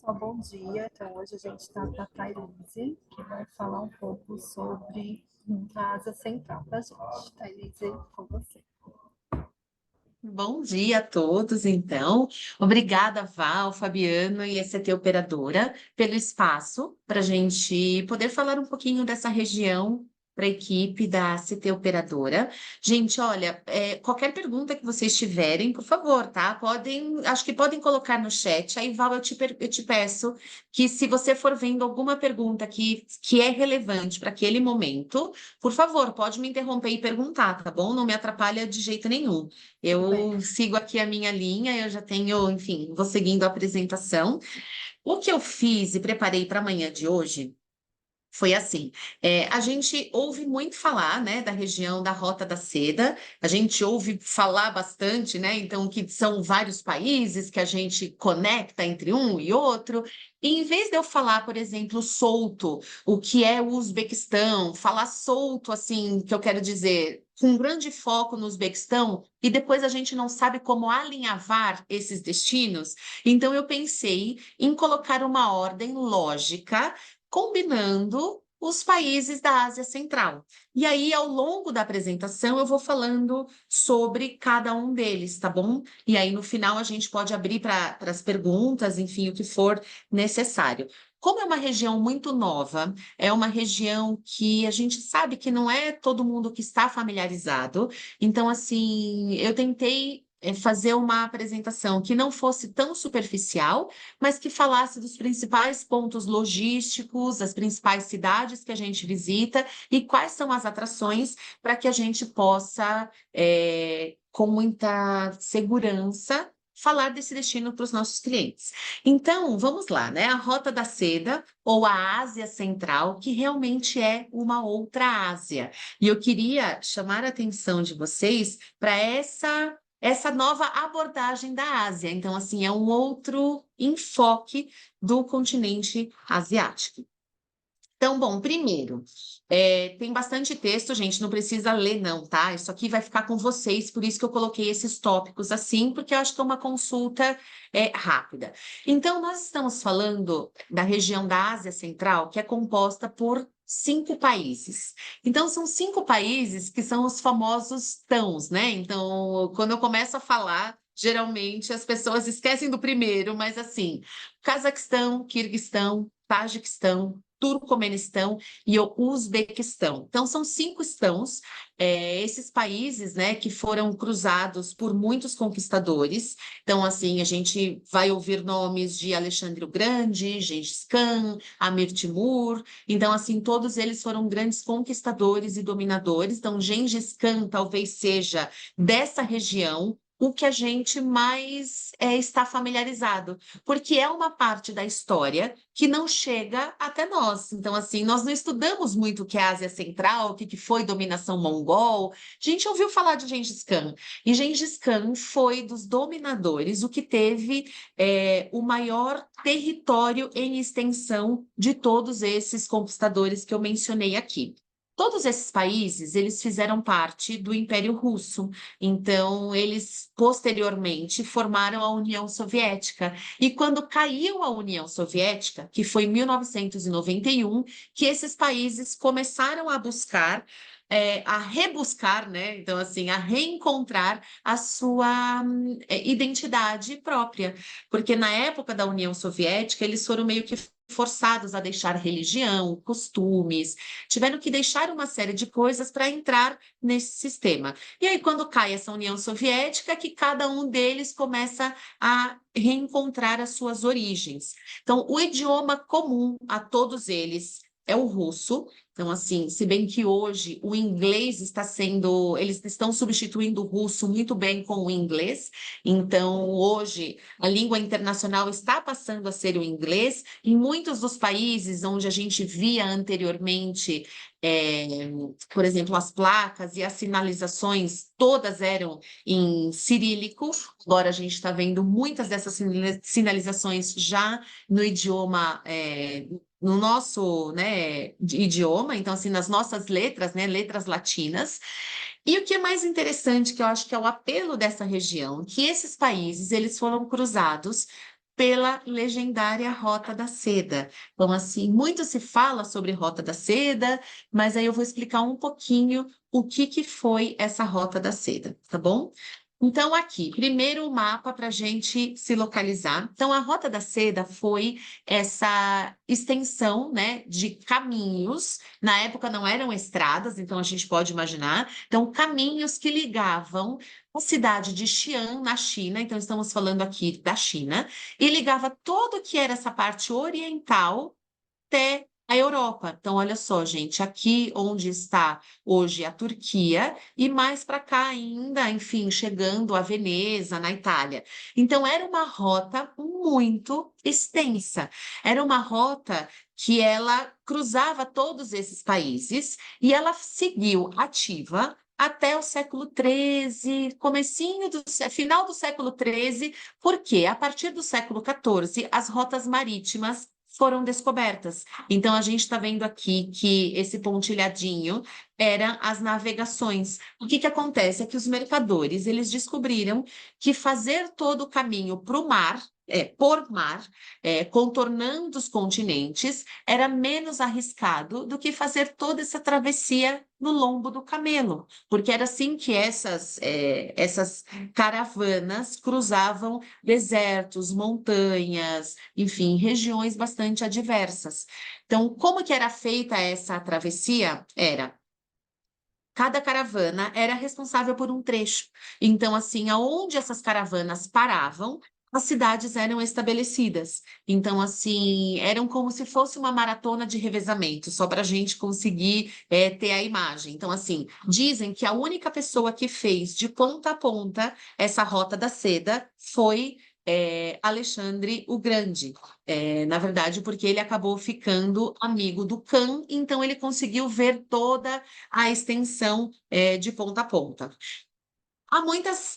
pessoal, bom dia. Então, hoje a gente está com a Thailise, que vai falar um pouco sobre a asa central para a gente. Thailise, com você. Bom dia a todos, então. Obrigada, Val, Fabiano e ECT Operadora, pelo espaço para a gente poder falar um pouquinho dessa região para a equipe da CT Operadora. Gente, olha, qualquer pergunta que vocês tiverem, por favor, tá? Acho que podem colocar no chat. Aí, Val, eu te peço que se você for vendo alguma pergunta que é relevante para aquele momento, por favor, pode me interromper e perguntar, tá bom? Não me atrapalha de jeito nenhum. Tudo bem? Eu sigo aqui a minha linha, eu já tenho, enfim, vou seguindo a apresentação. O que eu fiz e preparei para amanhã de hoje foi assim: a gente ouve muito falar, né, da região da Rota da Seda, a gente ouve falar bastante, né, então, que são vários países que a gente conecta entre um e outro, e em vez de eu falar, por exemplo, solto, o que é o Uzbequistão, falar solto, assim, que eu quero dizer, com um grande foco no Uzbequistão, e depois a gente não sabe como alinhavar esses destinos, então eu pensei em colocar uma ordem lógica combinando os países da Ásia Central. E aí, ao longo da apresentação, eu vou falando sobre cada um deles, tá bom? E aí, no final, a gente pode abrir para as perguntas, enfim, o que for necessário. Como é uma região muito nova, é uma região que a gente sabe que não é todo mundo que está familiarizado, então, assim, eu tentei fazer uma apresentação que não fosse tão superficial, mas que falasse dos principais pontos logísticos, as principais cidades que a gente visita e quais são as atrações para que a gente possa, com muita segurança, falar desse destino para os nossos clientes. Então, vamos lá, né? A Rota da Seda, ou a Ásia Central, que realmente é uma outra Ásia. E eu queria chamar a atenção de vocês para essa nova abordagem da Ásia. Então, assim, é um outro enfoque do continente asiático. Então, bom, primeiro, tem bastante texto, gente, não precisa ler, não, tá? Isso aqui vai ficar com vocês, por isso que eu coloquei esses tópicos assim, porque eu acho que é uma consulta rápida. Então, nós estamos falando da região da Ásia Central, que é composta por 5 países. Então, são 5 países que são os famosos tãos, né? Então, quando eu começo a falar, geralmente as pessoas esquecem do primeiro, mas assim, Cazaquistão, Quirguistão, Tajiquistão, Turcomenistão e o Uzbequistão. Então, são 5 estãos, esses países, né, que foram cruzados por muitos conquistadores. Então, assim, a gente vai ouvir nomes de Alexandre o Grande, Gengis Khan, Amir Timur. Então, assim, todos eles foram grandes conquistadores e dominadores. Então, Gengis Khan talvez seja dessa região o que a gente mais está familiarizado, porque é uma parte da história que não chega até nós. Então, assim, nós não estudamos muito o que é a Ásia Central, o que foi dominação mongol. A gente ouviu falar de Gengis Khan, e Gengis Khan foi dos dominadores o que teve o maior território em extensão de todos esses conquistadores que eu mencionei aqui. Todos esses países, eles fizeram parte do Império Russo, então eles posteriormente formaram a União Soviética. E quando caiu a União Soviética, que foi em 1991, que esses países começaram a buscar, a rebuscar, né? Então, assim, a reencontrar a sua identidade própria. Porque na época da União Soviética, eles foram meio que forçados a deixar religião, costumes, tiveram que deixar uma série de coisas para entrar nesse sistema. E aí, quando cai essa União Soviética, que cada um deles começa a reencontrar as suas origens. Então, o idioma comum a todos eles é o russo. Então, assim, se bem que hoje o inglês está sendo, eles estão substituindo o russo muito bem com o inglês. Então, hoje a língua internacional está passando a ser o inglês. Em muitos dos países onde a gente via anteriormente, é, por exemplo, as placas e as sinalizações, todas eram em cirílico. Agora a gente está vendo muitas dessas sinalizações já no idioma, no nosso, né, idioma, então, assim, nas nossas letras, né, letras latinas. E o que é mais interessante, que eu acho que é o apelo dessa região, que esses países, eles foram cruzados pela legendária Rota da Seda. Então, assim, muito se fala sobre Rota da Seda, mas aí eu vou explicar um pouquinho o que foi essa Rota da Seda, tá bom? Então, aqui, primeiro o mapa para a gente se localizar. Então, a Rota da Seda foi essa extensão, né, de caminhos. Na época não eram estradas, então a gente pode imaginar. Então, caminhos que ligavam a cidade de Xi'an, na China, então estamos falando aqui da China, e ligava todo que era essa parte oriental até a Europa. Então, olha só, gente, aqui onde está hoje a Turquia, e mais para cá ainda, enfim, chegando a Veneza, na Itália. Então, era uma rota muito extensa. Era uma rota que ela cruzava todos esses países e ela seguiu ativa até o século XIII, final do século XIII, porque a partir do século XIV, as rotas marítimas foram descobertas. Então, a gente está vendo aqui que esse pontilhadinho eram as navegações. O que acontece é que os mercadores, eles descobriram que fazer todo o caminho para o mar, por mar, contornando os continentes, era menos arriscado do que fazer toda essa travessia no lombo do camelo, porque era assim que essas caravanas cruzavam desertos, montanhas, enfim, regiões bastante adversas. Então, como que era feita essa travessia? Cada caravana era responsável por um trecho. Então, assim, aonde essas caravanas paravam, as cidades eram estabelecidas. Então, assim, eram como se fosse uma maratona de revezamento, só para a gente conseguir ter a imagem. Então, assim, dizem que a única pessoa que fez de ponta a ponta essa Rota da Seda foi Alexandre o Grande. Na verdade, porque ele acabou ficando amigo do Khan, então ele conseguiu ver toda a extensão de ponta a ponta. Há muitas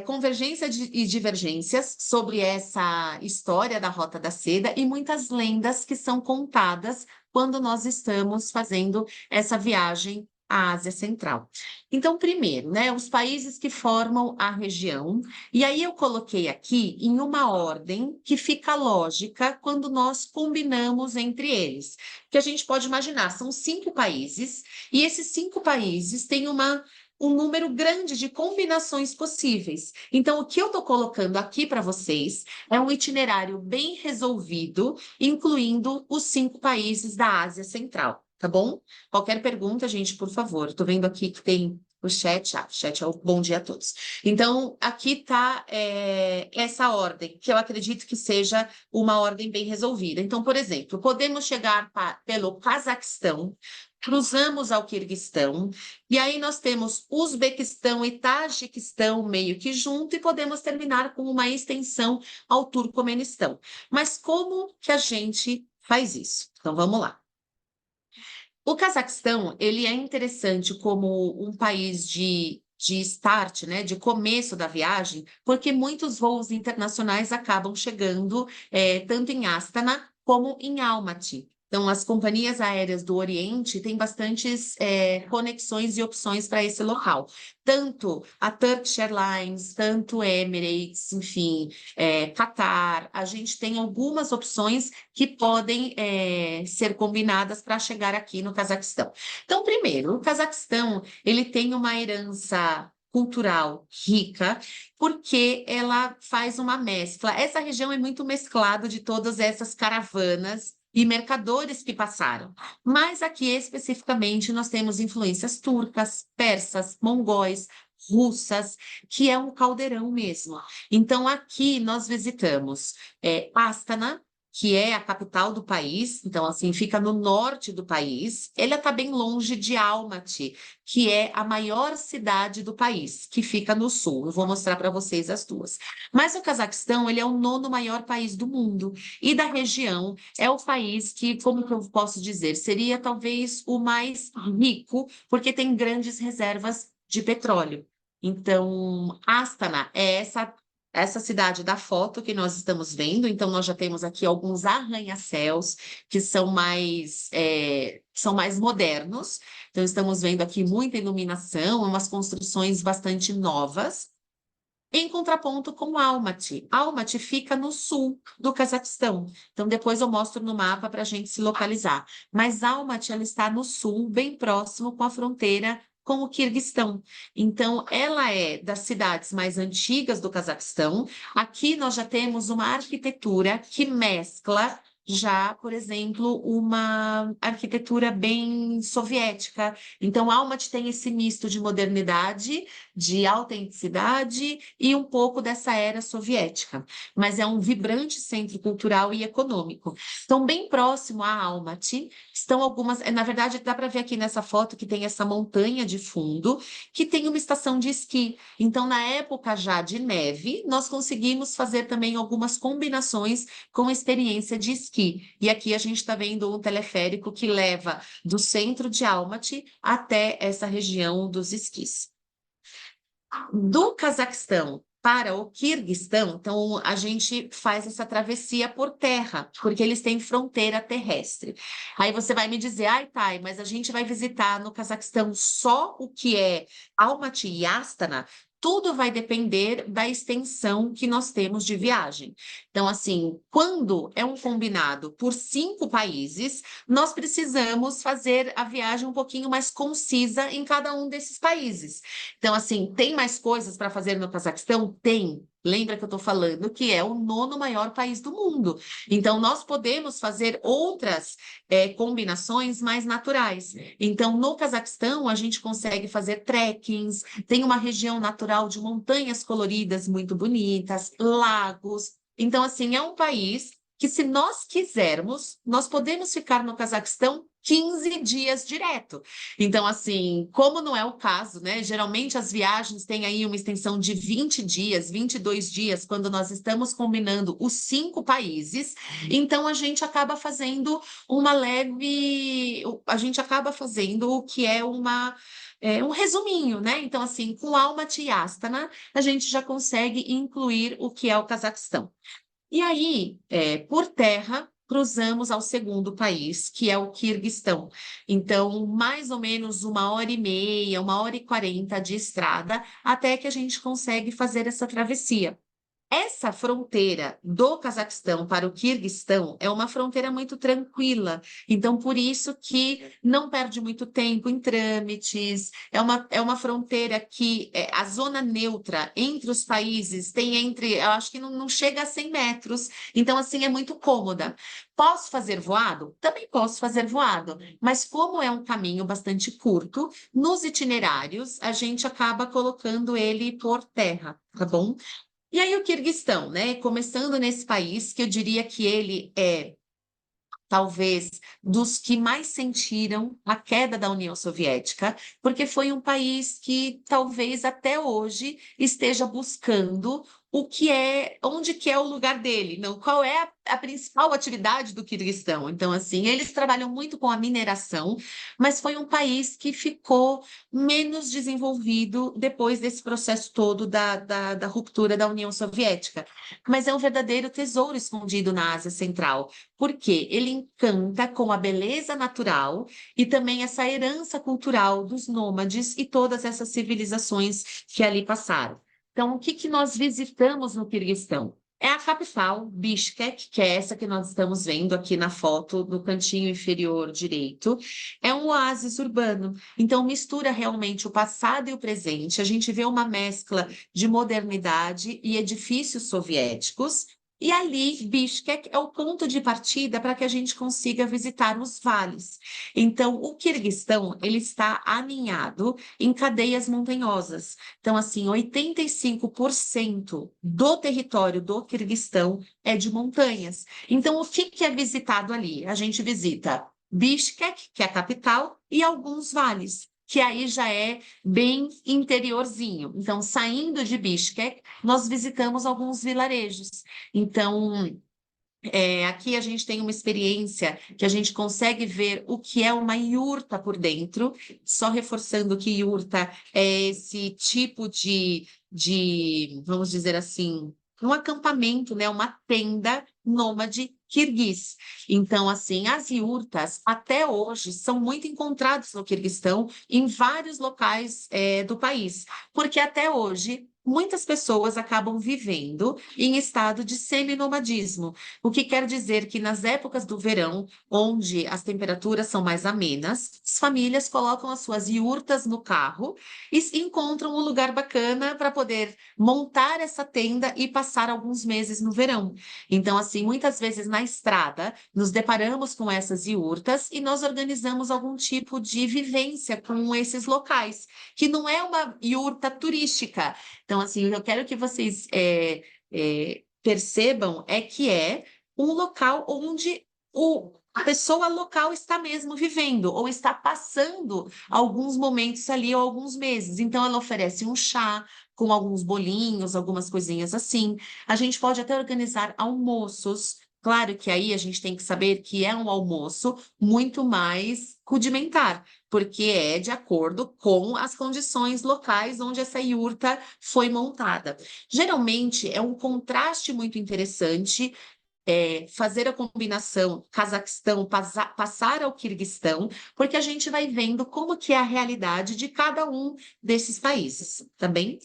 convergências e divergências sobre essa história da Rota da Seda e muitas lendas que são contadas quando nós estamos fazendo essa viagem à Ásia Central. Então, primeiro, né, os países que formam a região, e aí eu coloquei aqui em uma ordem que fica lógica quando nós combinamos entre eles. Que a gente pode imaginar, são 5 países, e esses 5 países têm um número grande de combinações possíveis. Então, o que eu estou colocando aqui para vocês é um itinerário bem resolvido, incluindo os 5 países da Ásia Central, tá bom? Qualquer pergunta, gente, por favor. Estou vendo aqui que tem o chat. O chat é o bom dia a todos. Então, aqui está essa ordem, que eu acredito que seja uma ordem bem resolvida. Então, por exemplo, podemos chegar pelo Cazaquistão, cruzamos ao Quirguistão, e aí nós temos Uzbequistão e Tajiquistão meio que junto, e podemos terminar com uma extensão ao Turcomenistão. Mas como que a gente faz isso? Então, vamos lá. O Cazaquistão, ele é interessante como um país de start, né, de começo da viagem, porque muitos voos internacionais acabam chegando tanto em Astana como em Almaty. Então, as companhias aéreas do Oriente têm bastantes conexões e opções para esse local. Tanto a Turkish Airlines, tanto Emirates, enfim, Qatar, a gente tem algumas opções que podem ser combinadas para chegar aqui no Cazaquistão. Então, primeiro, o Cazaquistão, ele tem uma herança cultural rica, porque ela faz uma mescla. Essa região é muito mesclado de todas essas caravanas e mercadores que passaram. Mas aqui especificamente nós temos influências turcas, persas, mongóis, russas, que é um caldeirão mesmo. Então aqui nós visitamos Astana, que é a capital do país, então assim fica no norte do país. Ela está bem longe de Almaty, que é a maior cidade do país, que fica no sul. Eu vou mostrar para vocês as duas. Mas o Cazaquistão, ele é o 9º maior país do mundo e da região é o país que, como que eu posso dizer, seria talvez o mais rico, porque tem grandes reservas de petróleo. Então, Astana é essa cidade da foto que nós estamos vendo. Então, nós já temos aqui alguns arranha-céus que são mais modernos. Então, estamos vendo aqui muita iluminação, umas construções bastante novas. em contraponto com Almaty. Almaty fica no sul do Cazaquistão. Então, depois eu mostro no mapa para a gente se localizar. Mas Almaty, ela está no sul, bem próximo com a fronteira com o Quirguistão. Então, ela é das cidades mais antigas do Cazaquistão. Aqui nós já temos uma arquitetura que mescla já, por exemplo, uma arquitetura bem soviética. Então, Almaty tem esse misto de modernidade, de autenticidade e um pouco dessa era soviética, mas é um vibrante centro cultural e econômico. Então, bem próximo a Almaty, estão algumas. Na verdade, dá para ver aqui nessa foto que tem essa montanha de fundo, que tem uma estação de esqui. Então, na época já de neve, nós conseguimos fazer também algumas combinações com a experiência de esqui. E aqui a gente está vendo um teleférico que leva do centro de Almaty até essa região dos esquis. Do Cazaquistão para o Quirguistão, então a gente faz essa travessia por terra, porque eles têm fronteira terrestre. Aí você vai me dizer, ai, Thay, mas a gente vai visitar no Cazaquistão só o que é Almaty e Astana? Tudo vai depender da extensão que nós temos de viagem. Então, assim, quando é um combinado por 5 países, nós precisamos fazer a viagem um pouquinho mais concisa em cada um desses países. Então, assim, tem mais coisas para fazer no Cazaquistão? Tem. Lembra que eu estou falando que é o nono maior país do mundo. Então, nós podemos fazer outras combinações mais naturais. Então, no Cazaquistão, a gente consegue fazer trekkings, tem uma região natural de montanhas coloridas muito bonitas, lagos. Então, assim, é um país que, se nós quisermos, nós podemos ficar no Cazaquistão 15 dias direto. Então, assim, como não é o caso, né? Geralmente as viagens têm aí uma extensão de 20 dias, 22 dias, quando nós estamos combinando os 5 países. Então, a gente acaba fazendo uma leve. A gente acaba fazendo o que é um resuminho, né? Então, assim, com Almaty e Astana, a gente já consegue incluir o que é o Cazaquistão. E aí, por terra, cruzamos ao segundo país, que é o Quirguistão. Então, mais ou menos 1h30, 1h40 de estrada, até que a gente consegue fazer essa travessia. Essa fronteira do Cazaquistão para o Quirguistão é uma fronteira muito tranquila, então por isso que não perde muito tempo em trâmites, é uma fronteira que a zona neutra entre os países tem eu acho que não chega a 100 metros, então assim é muito cômoda. Posso fazer voado? Também posso fazer voado, mas como é um caminho bastante curto, nos itinerários a gente acaba colocando ele por terra, tá bom? E aí o Quirguistão, né? Começando nesse país, que eu diria que ele é talvez dos que mais sentiram a queda da União Soviética, porque foi um país que talvez até hoje esteja buscando onde que é o lugar dele, não, qual é a principal atividade do Quirguistão. Então, assim, eles trabalham muito com a mineração, mas foi um país que ficou menos desenvolvido depois desse processo todo da ruptura da União Soviética. Mas é um verdadeiro tesouro escondido na Ásia Central, porque ele encanta com a beleza natural e também essa herança cultural dos nômades e todas essas civilizações que ali passaram. Então, o que que nós visitamos no Quirguistão? É a capital, Bishkek, que é essa que nós estamos vendo aqui na foto, no cantinho inferior direito. É um oásis urbano, então mistura realmente o passado e o presente. A gente vê uma mescla de modernidade e edifícios soviéticos. E ali, Bishkek é o ponto de partida para que a gente consiga visitar os vales. Então, o Quirguistão, ele está aninhado em cadeias montanhosas. Então, assim, 85% do território do Quirguistão é de montanhas. Então, o que que é visitado ali? A gente visita Bishkek, que é a capital, e alguns vales, que aí já é bem interiorzinho. Então, saindo de Bishkek, nós visitamos alguns vilarejos. Então, aqui a gente tem uma experiência que a gente consegue ver o que é uma iurta por dentro, só reforçando que iurta é esse tipo vamos dizer assim, um acampamento, né? Uma tenda nômade kirguiz. Então, assim, as iurtas até hoje são muito encontradas no Quirguistão, em vários locais, do país, porque até hoje muitas pessoas acabam vivendo em estado de seminomadismo, o que quer dizer que nas épocas do verão, onde as temperaturas são mais amenas, as famílias colocam as suas iurtas no carro e encontram um lugar bacana para poder montar essa tenda e passar alguns meses no verão. Então, assim, muitas vezes na estrada, nos deparamos com essas iurtas e nós organizamos algum tipo de vivência com esses locais, que não é uma iurta turística. Então, assim, eu quero que vocês percebam que é um local onde a pessoa local está mesmo vivendo ou está passando alguns momentos ali ou alguns meses. Então, ela oferece um chá com alguns bolinhos, algumas coisinhas assim. A gente pode até organizar almoços. Claro que aí a gente tem que saber que é um almoço muito mais rudimentar, porque é de acordo com as condições locais onde essa iurta foi montada. Geralmente é um contraste muito interessante fazer a combinação Cazaquistão, passar ao Quirguistão, porque a gente vai vendo como que é a realidade de cada um desses países, tá bem?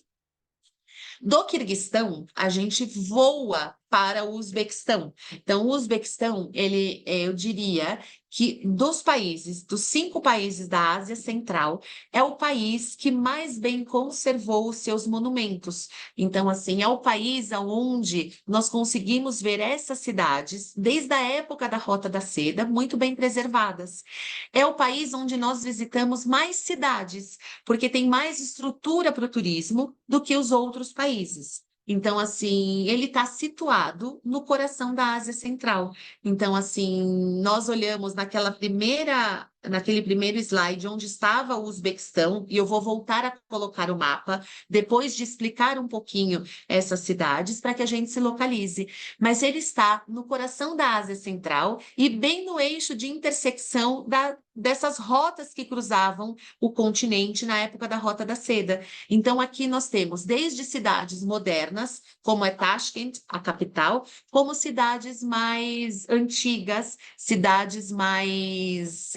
Do Quirguistão, a gente voa para o Uzbequistão. Então, o Uzbequistão, ele, eu diria que dos países, dos 5 países da Ásia Central, é o país que mais bem conservou os seus monumentos. Então, assim, é o país onde nós conseguimos ver essas cidades, desde a época da Rota da Seda, muito bem preservadas. É o país onde nós visitamos mais cidades, porque tem mais estrutura para o turismo do que os outros países. Então, assim, ele está situado no coração da Ásia Central. Então, assim, nós olhamos naquele primeiro slide onde estava o Uzbequistão, e eu vou voltar a colocar o mapa, depois de explicar um pouquinho essas cidades, para que a gente se localize. Mas ele está no coração da Ásia Central e bem no eixo de intersecção dessas rotas que cruzavam o continente na época da Rota da Seda. Então, aqui nós temos desde cidades modernas, como é Tashkent, a capital, como cidades mais antigas, cidades mais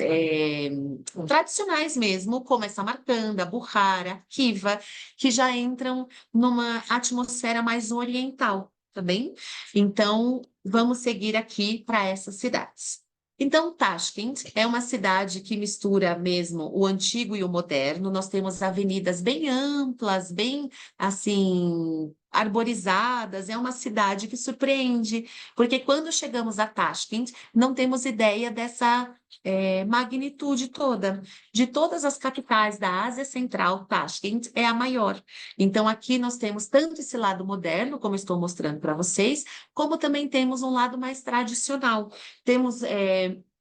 tradicionais mesmo, como é Samarcanda, Bukhara, Khiva, que já entram numa atmosfera mais oriental, tá bem? Então, vamos seguir aqui para essas cidades. Então, Tashkent é uma cidade que mistura mesmo o antigo e o moderno. Nós temos avenidas bem amplas, bem assim, arborizadas. É uma cidade que surpreende, porque quando chegamos a Tashkent, não temos ideia dessa magnitude toda. De todas as capitais da Ásia Central, Tashkent é a maior. Então, aqui nós temos tanto esse lado moderno, como estou mostrando para vocês, como também temos um lado mais tradicional. Temos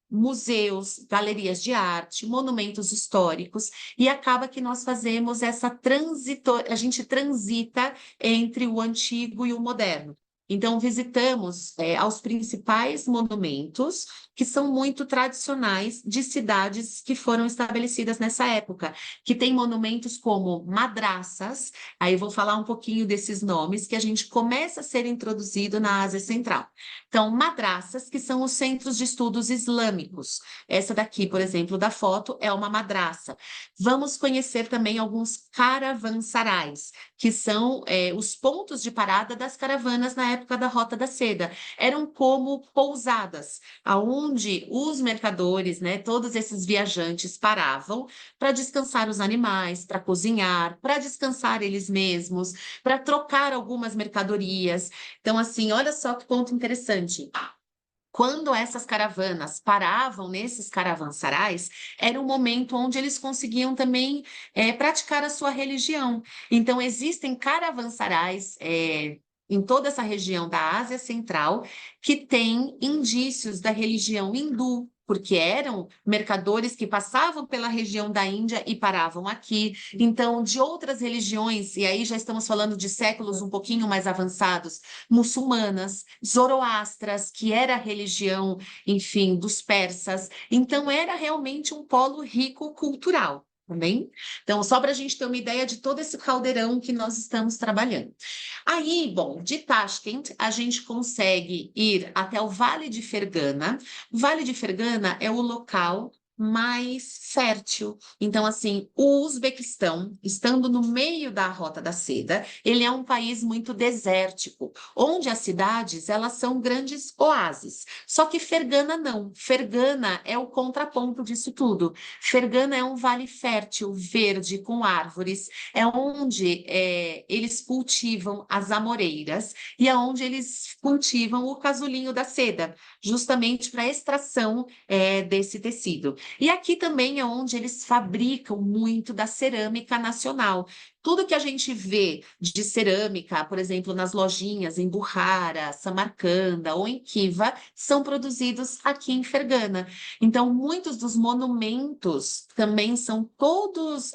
museus, galerias de arte, monumentos históricos, e acaba que nós fazemos a gente transita entre o antigo e o moderno. Então, visitamos aos principais monumentos que são muito tradicionais de cidades que foram estabelecidas nessa época, que tem monumentos como madraças, aí eu vou falar um pouquinho desses nomes, que a gente começa a ser introduzido na Ásia Central. Então, madraças, que são os centros de estudos islâmicos. Essa daqui, por exemplo, da foto, é uma madraça. Vamos conhecer também alguns caravansarais, que são os pontos de parada das caravanas na época da Rota da Seda. Eram como pousadas, aonde os mercadores, né, todos esses viajantes paravam para descansar os animais, para cozinhar, para descansar eles mesmos, para trocar algumas mercadorias. Então, assim, olha só que ponto interessante. Quando essas caravanas paravam nesses caravansarais, era um momento onde eles conseguiam também praticar a sua religião. Então, existem caravansarais em toda essa região da Ásia Central que têm indícios da religião hindu, porque eram mercadores que passavam pela região da Índia e paravam aqui. Então, de outras religiões, e aí já estamos falando de séculos um pouquinho mais avançados, muçulmanas, zoroastras, que era a religião, enfim, dos persas. Então, era realmente um polo rico cultural. Também. Então, só para a gente ter uma ideia de todo esse caldeirão que nós estamos trabalhando. Aí, bom, de Tashkent, a gente consegue ir até o Vale de Fergana. O Vale de Fergana é o local mais fértil. Então, assim, o Uzbequistão, estando no meio da Rota da Seda, ele é um país muito desértico, onde as cidades, elas são grandes oásis. Só que Fergana não. Fergana é o contraponto disso tudo. Fergana é um vale fértil, verde, com árvores, é onde eles cultivam as amoreiras e é onde eles cultivam o casulinho da seda, justamente para extração desse tecido. E aqui também é onde eles fabricam muito da cerâmica nacional. Tudo que a gente vê de cerâmica, por exemplo, nas lojinhas em Bukhara, Samarcanda ou em Khiva, são produzidos aqui em Fergana. Então, muitos dos monumentos também são todos,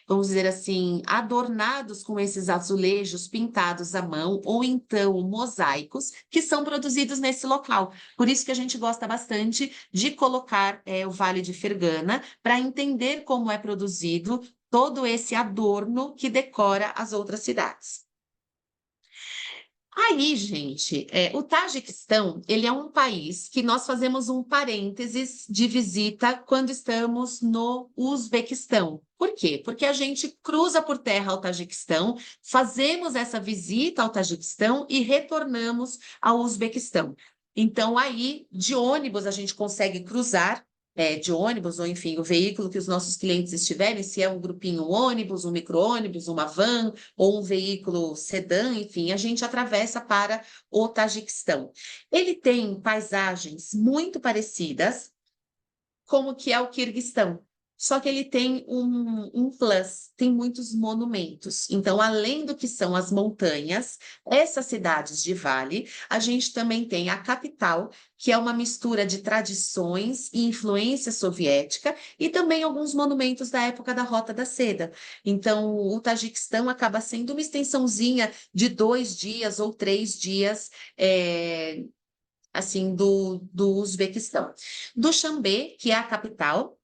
vamos dizer assim, adornados com esses azulejos pintados à mão ou então mosaicos que são produzidos nesse local. Por isso que a gente gosta bastante de colocar o Vale de Fergana para entender como é produzido todo esse adorno que decora as outras cidades. Aí, gente, o Tajiquistão, ele é um país que nós fazemos um parênteses de visita quando estamos no Uzbequistão. Por quê? Porque a gente cruza por terra ao Tajiquistão, fazemos essa visita ao Tajiquistão e retornamos ao Uzbequistão. Então, aí, de ônibus, a gente consegue cruzar, de ônibus, ou enfim, o veículo que os nossos clientes estiverem, se é um grupinho ônibus, um micro-ônibus, uma van, ou um veículo sedã, enfim, a gente atravessa para o Tajiquistão. Ele tem paisagens muito parecidas como que é o Quirguistão. Só que ele tem um plus, tem muitos monumentos. Então, além do que são as montanhas, essas cidades de vale, a gente também tem a capital, que é uma mistura de tradições e influência soviética, e também alguns monumentos da época da Rota da Seda. Então, o Tajiquistão acaba sendo uma extensãozinha de 2 dias ou 3 dias, assim, do Uzbequistão. Duxanbe, que é a capital,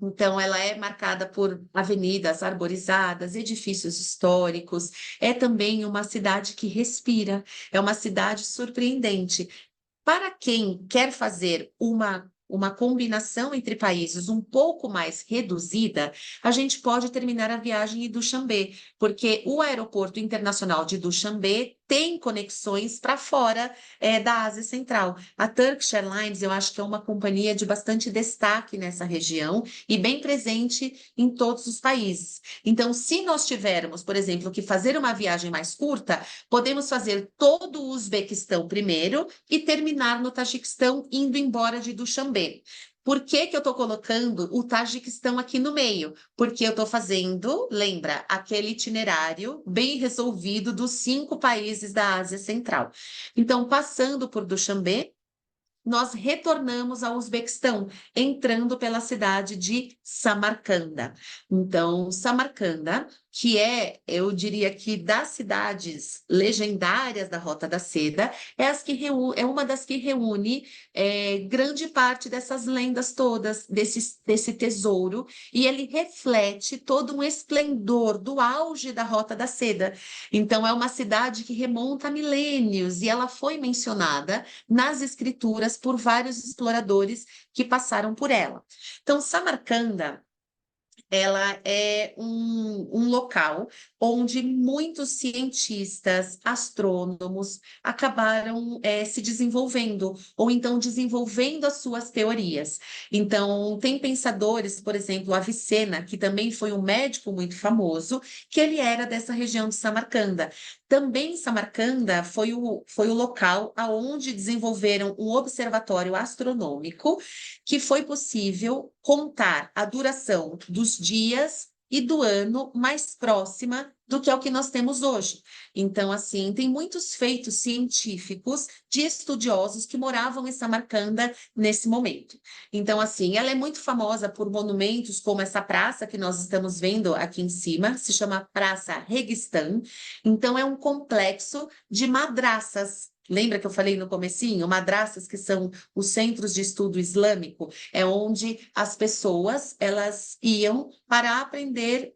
então ela é marcada por avenidas arborizadas, edifícios históricos, é também uma cidade que respira, é uma cidade surpreendente. Para quem quer fazer uma combinação entre países um pouco mais reduzida, a gente pode terminar a viagem em Duxanbe, porque o aeroporto internacional de Duxanbe tem conexões para fora da Ásia Central. A Turkish Airlines, eu acho que é uma companhia de bastante destaque nessa região e bem presente em todos os países. Então, se nós tivermos, por exemplo, que fazer uma viagem mais curta, podemos fazer todo o Uzbequistão primeiro e terminar no Tajiquistão, indo embora de Duxanbe. Por que que eu estou colocando o Tajiquistão aqui no meio? Porque eu estou fazendo, lembra, aquele itinerário bem resolvido dos 5 países da Ásia Central. Então, passando por Duxanbe, nós retornamos ao Uzbequistão, entrando pela cidade de Samarcanda. Então, Samarcanda, que é, eu diria que das cidades legendárias da Rota da Seda, é uma das que reúne grande parte dessas lendas todas, desse tesouro, e ele reflete todo um esplendor do auge da Rota da Seda. Então, é uma cidade que remonta a milênios, e ela foi mencionada nas escrituras por vários exploradores que passaram por ela. Então, Samarcanda, ela é um local onde muitos cientistas, astrônomos acabaram se desenvolvendo, ou então desenvolvendo as suas teorias. Então, tem pensadores, por exemplo, Avicena, que também foi um médico muito famoso, que ele era dessa região de Samarcanda. Também Samarcanda foi o local aonde desenvolveram um observatório astronômico que foi possível contar a duração dos dias e do ano mais próxima do que é o que nós temos hoje. Então, assim, tem muitos feitos científicos de estudiosos que moravam em Samarcanda nesse momento. Então, assim, ela é muito famosa por monumentos como essa praça que nós estamos vendo aqui em cima, se chama Praça Reguistã. Então, é um complexo de madraças. Lembra que eu falei no comecinho? Madraças que são os centros de estudo islâmico, é onde as pessoas elas iam para aprender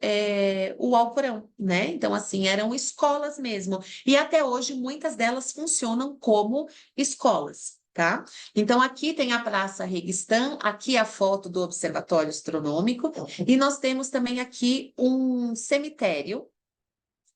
o Alcorão, né? Então, assim, eram escolas mesmo. E até hoje, muitas delas funcionam como escolas. tá? Então, aqui tem a Praça Reguistã, aqui a foto do Observatório Astronômico, e nós temos também aqui um cemitério,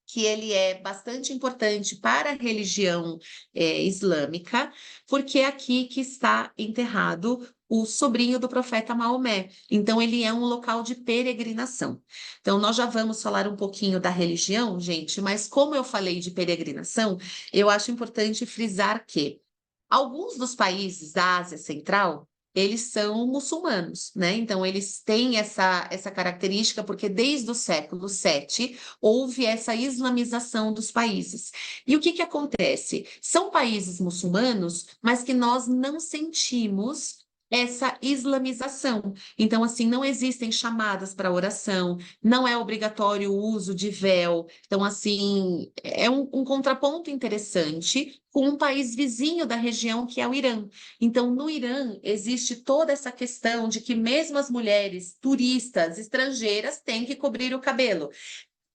que ele é bastante importante para a religião islâmica, porque é aqui que está enterrado o sobrinho do profeta Maomé. Então, ele é um local de peregrinação. Então, nós já vamos falar um pouquinho da religião, gente, mas como eu falei de peregrinação, eu acho importante frisar que alguns dos países da Ásia Central, eles são muçulmanos, né? Então, eles têm essa característica, porque desde o século VII houve essa islamização dos países. E o que que acontece? São países muçulmanos, mas que nós não sentimos essa islamização. Então, assim, não existem chamadas para oração, não é obrigatório o uso de véu. Então, assim, é um contraponto interessante com um país vizinho da região, que é o Irã. Então, no Irã, existe toda essa questão de que mesmo as mulheres turistas estrangeiras têm que cobrir o cabelo.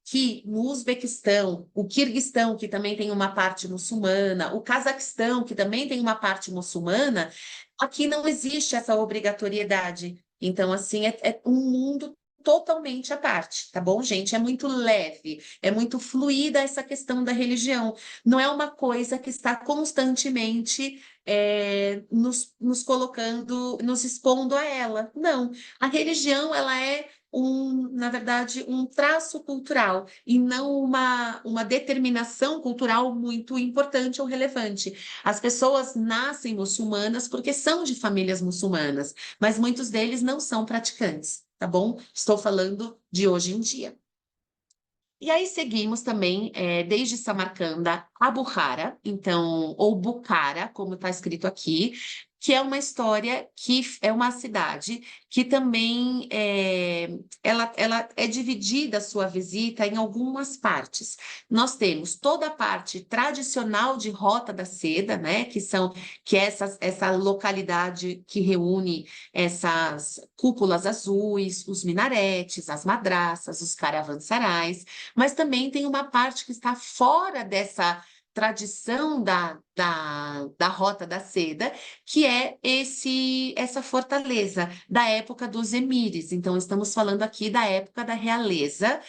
Que no Uzbequistão, o Quirguistão, que também tem uma parte muçulmana, o Cazaquistão, que também tem uma parte muçulmana, aqui não existe essa obrigatoriedade. Então, assim, é um mundo totalmente à parte, tá bom, gente? É muito leve, é muito fluida essa questão da religião. Não é uma coisa que está constantemente nos colocando, nos expondo a ela. Não, a religião, ela é na verdade, um traço cultural e não uma determinação cultural muito importante ou relevante. As pessoas nascem muçulmanas porque são de famílias muçulmanas, mas muitos deles não são praticantes, tá bom? Estou falando de hoje em dia. E aí seguimos também, desde Samarcanda a Bukhara, então, ou Bukhara, como está escrito aqui, que é uma história que é uma cidade que também ela é dividida a sua visita em algumas partes. Nós temos toda a parte tradicional de Rota da Seda, né, que é essa localidade que reúne essas cúpulas azuis, os minaretes, as madraças, os caravansarais, mas também tem uma parte que está fora dessa tradição da Rota da Seda, que é essa fortaleza da época dos emires. Então, estamos falando aqui da época da realeza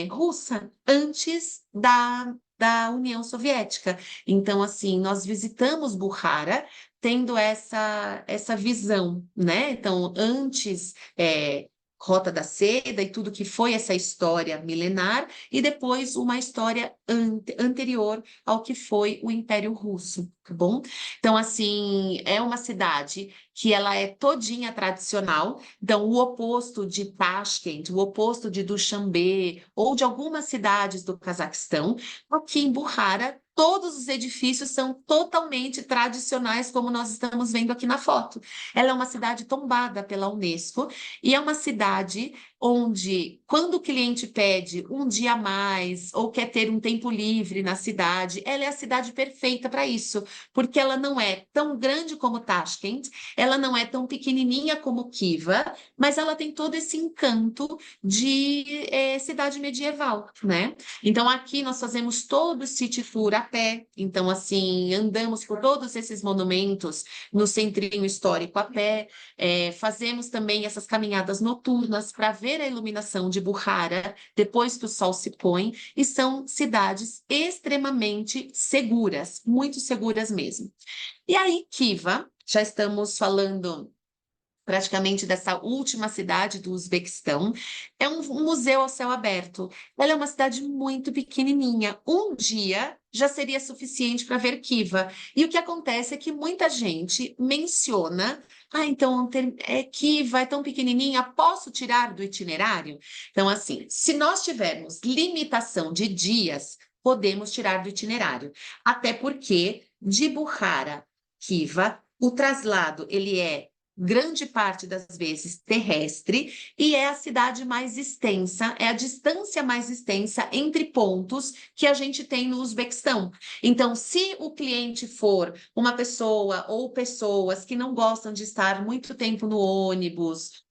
russa, antes da União Soviética. Então, assim, nós visitamos Bukhara tendo essa visão, né? Então, antes Rota da Seda e tudo que foi essa história milenar, e depois uma história anterior ao que foi o Império Russo, tá bom? Então, assim, é uma cidade que ela é todinha tradicional, então o oposto de Tashkent, o oposto de Dushanbe ou de algumas cidades do Cazaquistão, aqui em Bukhara, todos os edifícios são totalmente tradicionais, como nós estamos vendo aqui na foto. Ela é uma cidade tombada pela Unesco, e é uma cidade onde, quando o cliente pede um dia a mais ou quer ter um tempo livre na cidade, ela é a cidade perfeita para isso, porque ela não é tão grande como Tashkent, ela não é tão pequenininha como Kiva, mas ela tem todo esse encanto de cidade medieval, né? Então, aqui nós fazemos todo o city tour a pé, então, assim, andamos por todos esses monumentos no centrinho histórico a pé, fazemos também essas caminhadas noturnas para ver a iluminação de Bukhara depois que o sol se põe, e são cidades extremamente seguras, muito seguras mesmo. E aí, Kiva, já estamos falando praticamente dessa última cidade do Uzbequistão, é um museu ao céu aberto. Ela é uma cidade muito pequenininha. Um dia já seria suficiente para ver Kiva. E o que acontece é que muita gente menciona, então Kiva é tão pequenininha, posso tirar do itinerário? Então, assim, se nós tivermos limitação de dias, podemos tirar do itinerário. Até porque de Bukhara, Kiva, o traslado ele é grande parte das vezes terrestre, e é a cidade mais extensa, é a distância mais extensa entre pontos que a gente tem no Uzbequistão. Então, se o cliente for uma pessoa ou pessoas que não gostam de estar muito tempo no ônibus,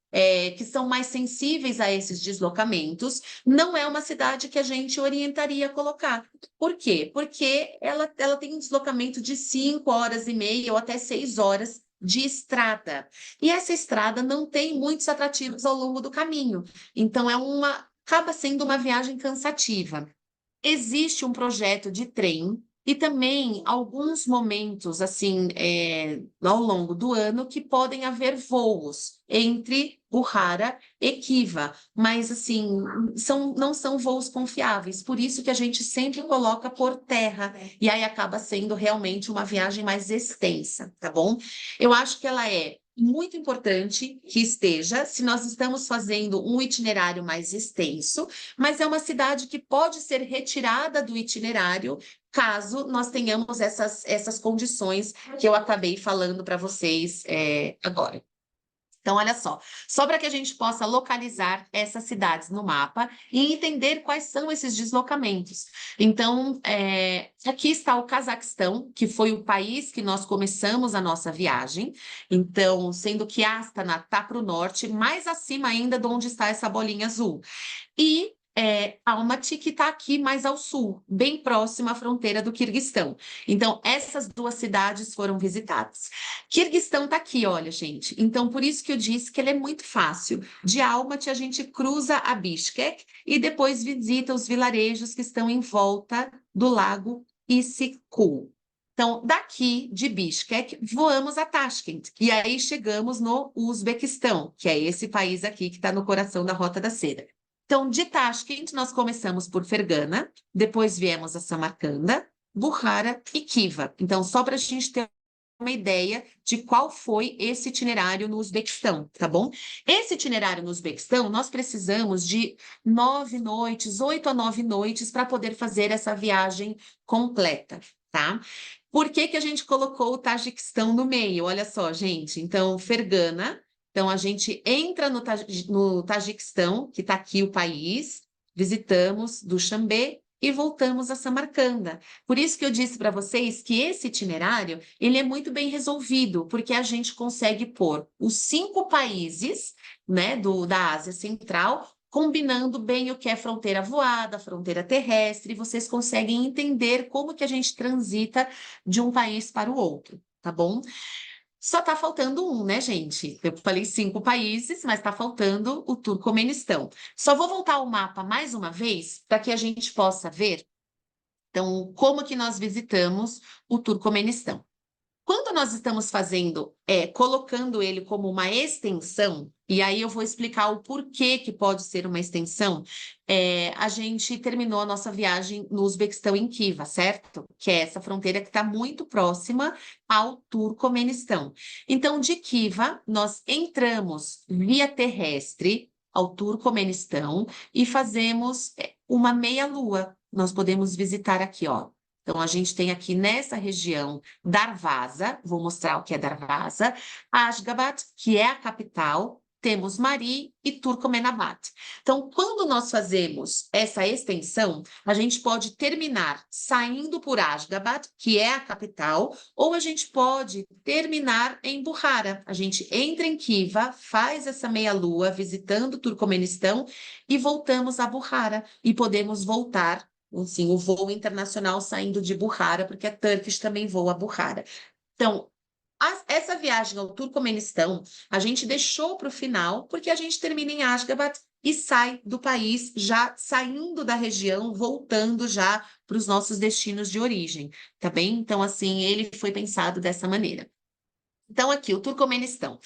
que são mais sensíveis a esses deslocamentos, não é uma cidade que a gente orientaria a colocar. Por quê? Porque ela tem um deslocamento de 5 horas e meia ou até 6 horas de estrada. E essa estrada não tem muitos atrativos ao longo do caminho. Então, acaba sendo uma viagem cansativa. Existe um projeto de trem e também alguns momentos, assim, ao longo do ano, que podem haver voos entre Buhara e Kiva, mas, assim, não são voos confiáveis, por isso que a gente sempre coloca por terra, e aí acaba sendo realmente uma viagem mais extensa, tá bom? Eu acho que ela é muito importante que esteja, se nós estamos fazendo um itinerário mais extenso, mas é uma cidade que pode ser retirada do itinerário caso nós tenhamos essas condições que eu acabei falando para vocês agora. Então, olha só para que a gente possa localizar essas cidades no mapa e entender quais são esses deslocamentos. Então, aqui está o Cazaquistão, que foi o país que nós começamos a nossa viagem. Então, sendo que Astana está para o norte, mais acima ainda de onde está essa bolinha azul. E Almaty, que está aqui mais ao sul, bem próxima à fronteira do Quirguistão. Então, essas duas cidades foram visitadas. Quirguistão está aqui, olha, gente. Então, por isso que eu disse que ele é muito fácil. De Almaty, a gente cruza a Bishkek e depois visita os vilarejos que estão em volta do lago Issyk-Kul. Então, daqui de Bishkek, voamos a Tashkent. E aí chegamos no Uzbequistão, que é esse país aqui que está no coração da Rota da Seda. Então, de Tashkent, nós começamos por Fergana, depois viemos a Samarcanda, Bukhara e Khiva. Então, só para a gente ter uma ideia de qual foi esse itinerário no Uzbequistão, tá bom? Esse itinerário no Uzbequistão, nós precisamos de 9 noites, 8 a 9 noites, para poder fazer essa viagem completa, tá? Por que que a gente colocou o Tajiquistão no meio? Olha só, gente. Então, Fergana. Então, a gente entra no Tajiquistão, que está aqui o país, visitamos Duxanbe e voltamos a Samarcanda. Por isso que eu disse para vocês que esse itinerário ele é muito bem resolvido, porque a gente consegue pôr os 5 países, né, da Ásia Central, combinando bem o que é fronteira voada, fronteira terrestre, e vocês conseguem entender como que a gente transita de um país para o outro, tá bom? Só está faltando um, né, gente? Eu falei 5 países, mas está faltando o Turcomenistão. Só vou voltar ao mapa mais uma vez para que a gente possa ver, então, como que nós visitamos o Turcomenistão. Quando nós estamos fazendo, colocando ele como uma extensão, e aí eu vou explicar o porquê que pode ser uma extensão, a gente terminou a nossa viagem no Uzbequistão em Khiva, certo? Que é essa fronteira que está muito próxima ao Turcomenistão. Então, de Khiva, nós entramos via terrestre ao Turcomenistão e fazemos uma meia-lua. Nós podemos visitar aqui, ó. Então, a gente tem aqui nessa região Darvaza, vou mostrar o que é Darvaza, Ashgabat, que é a capital, temos Mari e Turcomenabad. Então, quando nós fazemos essa extensão, a gente pode terminar saindo por Ashgabat, que é a capital, ou a gente pode terminar em Bukhara. A gente entra em Khiva, faz essa meia-lua visitando o Turcomenistão e voltamos a Bukhara e podemos voltar assim, o voo internacional saindo de Bukhara, porque a Turkish também voa a Bukhara. Então, essa viagem ao Turcomenistão, a gente deixou para o final, porque a gente termina em Ashgabat e sai do país, já saindo da região, voltando já para os nossos destinos de origem, tá bem? Então, assim, ele foi pensado dessa maneira. Então, aqui, o Turcomenistão.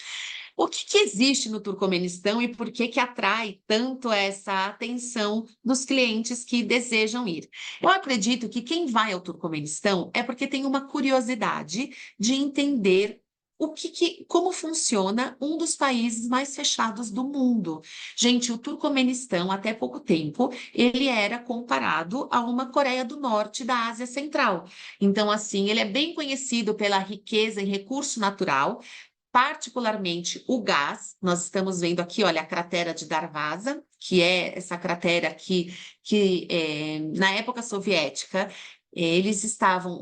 O que existe no Turcomenistão e por que atrai tanto essa atenção dos clientes que desejam ir? Eu acredito que quem vai ao Turcomenistão é porque tem uma curiosidade de entender como funciona um dos países mais fechados do mundo. Gente, o Turcomenistão, até pouco tempo, ele era comparado a uma Coreia do Norte da Ásia Central. Então, assim, ele é bem conhecido pela riqueza em recurso natural, particularmente o gás. Nós estamos vendo aqui, olha, a cratera de Darvaza, que é essa cratera que na época soviética,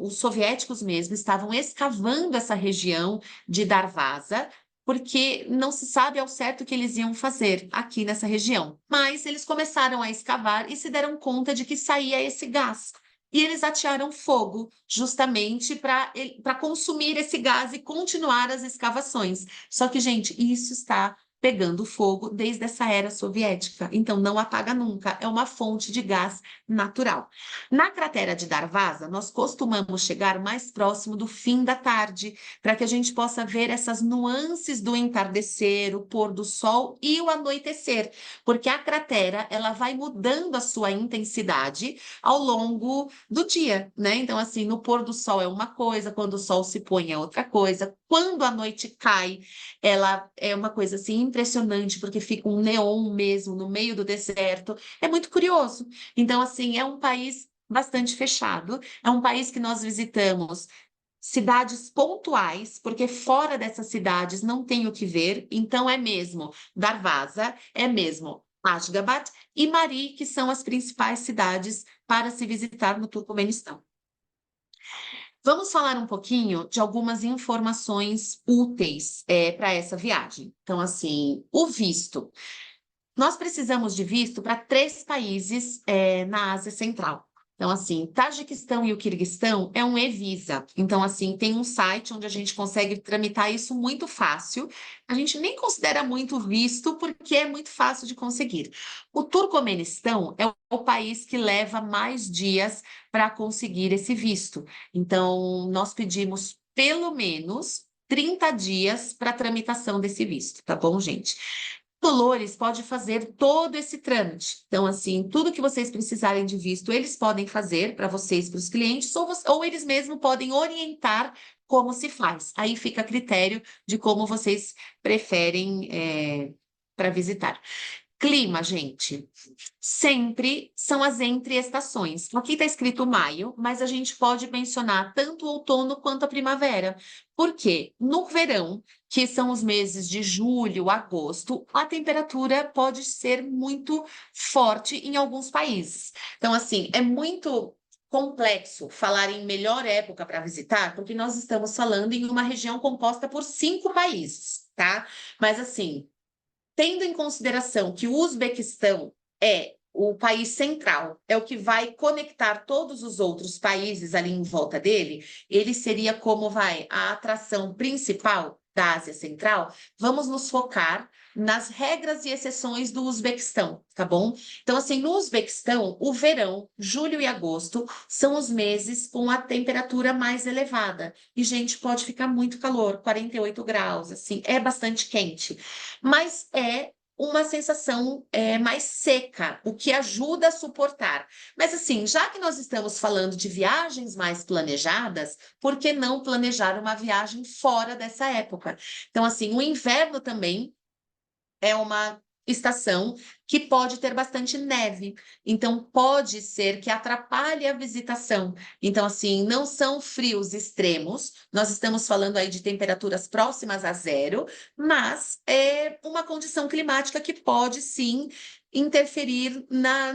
os soviéticos mesmo, estavam escavando essa região de Darvaza porque não se sabe ao certo o que eles iam fazer aqui nessa região. Mas eles começaram a escavar e se deram conta de que saía esse gás. E eles atearam fogo, justamente para consumir esse gás e continuar as escavações. Só que, gente, isso está pegando fogo desde essa era soviética. Então, não apaga nunca. É uma fonte de gás natural. Na cratera de Darvaza, nós costumamos chegar mais próximo do fim da tarde, para que a gente possa ver essas nuances do entardecer, o pôr do sol e o anoitecer, porque a cratera ela vai mudando a sua intensidade ao longo do dia, né? Então, assim, no pôr do sol é uma coisa, quando o sol se põe é outra coisa, quando a noite cai, ela é uma coisa assim impressionante, porque fica um neon mesmo no meio do deserto. É muito curioso. Então, assim, é um país bastante fechado, é um país que nós visitamos cidades pontuais, porque fora dessas cidades não tem o que ver, então é mesmo Darvaza, é mesmo Ashgabat e Mari, que são as principais cidades para se visitar no Turcomenistão. Vamos falar um pouquinho de algumas informações úteis para essa viagem. Então, assim, o visto. Nós precisamos de visto para 3 países na Ásia Central. Então, assim, Tajiquistão e o Quirguistão é um e-Visa. Então, assim, tem um site onde a gente consegue tramitar isso muito fácil. A gente nem considera muito visto porque é muito fácil de conseguir. O Turcomenistão é o país que leva mais dias para conseguir esse visto. Então, nós pedimos pelo menos 30 dias para a tramitação desse visto, tá bom, gente? Dolores pode fazer todo esse trâmite. Então, assim, tudo que vocês precisarem de visto, eles podem fazer para vocês, para os clientes, ou eles mesmos podem orientar como se faz. Aí fica a critério de como vocês preferem para visitar. Clima, gente, sempre são as entre-estações. Aqui está escrito maio, mas a gente pode mencionar tanto o outono quanto a primavera. Por quê? No verão, que são os meses de julho, agosto, a temperatura pode ser muito forte em alguns países. Então, assim, é muito complexo falar em melhor época para visitar, porque nós estamos falando em uma região composta por 5 países, tá? Mas, assim, tendo em consideração que o Uzbequistão é o país central, é o que vai conectar todos os outros países ali em volta dele, ele seria como vai a atração principal da Ásia Central. Vamos nos focar nas regras e exceções do Uzbequistão, tá bom? Então, assim, no Uzbequistão, o verão, julho e agosto, são os meses com a temperatura mais elevada. E, gente, pode ficar muito calor, 48 graus, assim, é bastante quente. Mas é uma sensação mais seca, o que ajuda a suportar. Mas assim, já que nós estamos falando de viagens mais planejadas, por que não planejar uma viagem fora dessa época? Então, assim, o inverno também é uma estação que pode ter bastante neve. Então, pode ser que atrapalhe a visitação. Então, assim, não são frios extremos, nós estamos falando aí de temperaturas próximas a zero, mas é uma condição climática que pode, sim, interferir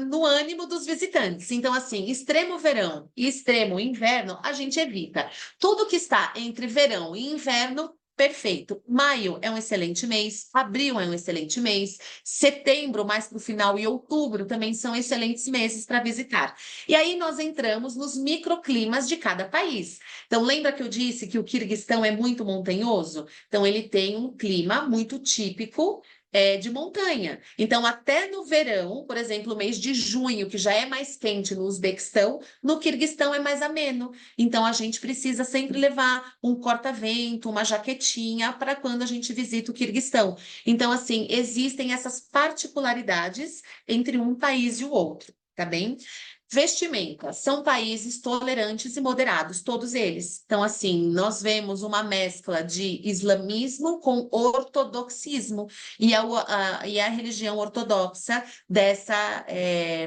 no ânimo dos visitantes. Então, assim, extremo verão e extremo inverno, a gente evita. Tudo que está entre verão e inverno, perfeito. Maio é um excelente mês, abril é um excelente mês, setembro, mais para o final, e outubro também são excelentes meses para visitar. E aí nós entramos nos microclimas de cada país. Então, lembra que eu disse que o Quirguistão é muito montanhoso? Então, ele tem um clima muito típico de montanha. Então, até no verão, por exemplo, o mês de junho, que já é mais quente no Uzbequistão, no Quirguistão é mais ameno. Então, a gente precisa sempre levar um corta-vento, uma jaquetinha para quando a gente visita o Quirguistão. Então, assim, existem essas particularidades entre um país e o outro, tá bem? Vestimenta, são países tolerantes e moderados, todos eles. Então, assim, nós vemos uma mescla de islamismo com ortodoxismo, e a religião ortodoxa dessa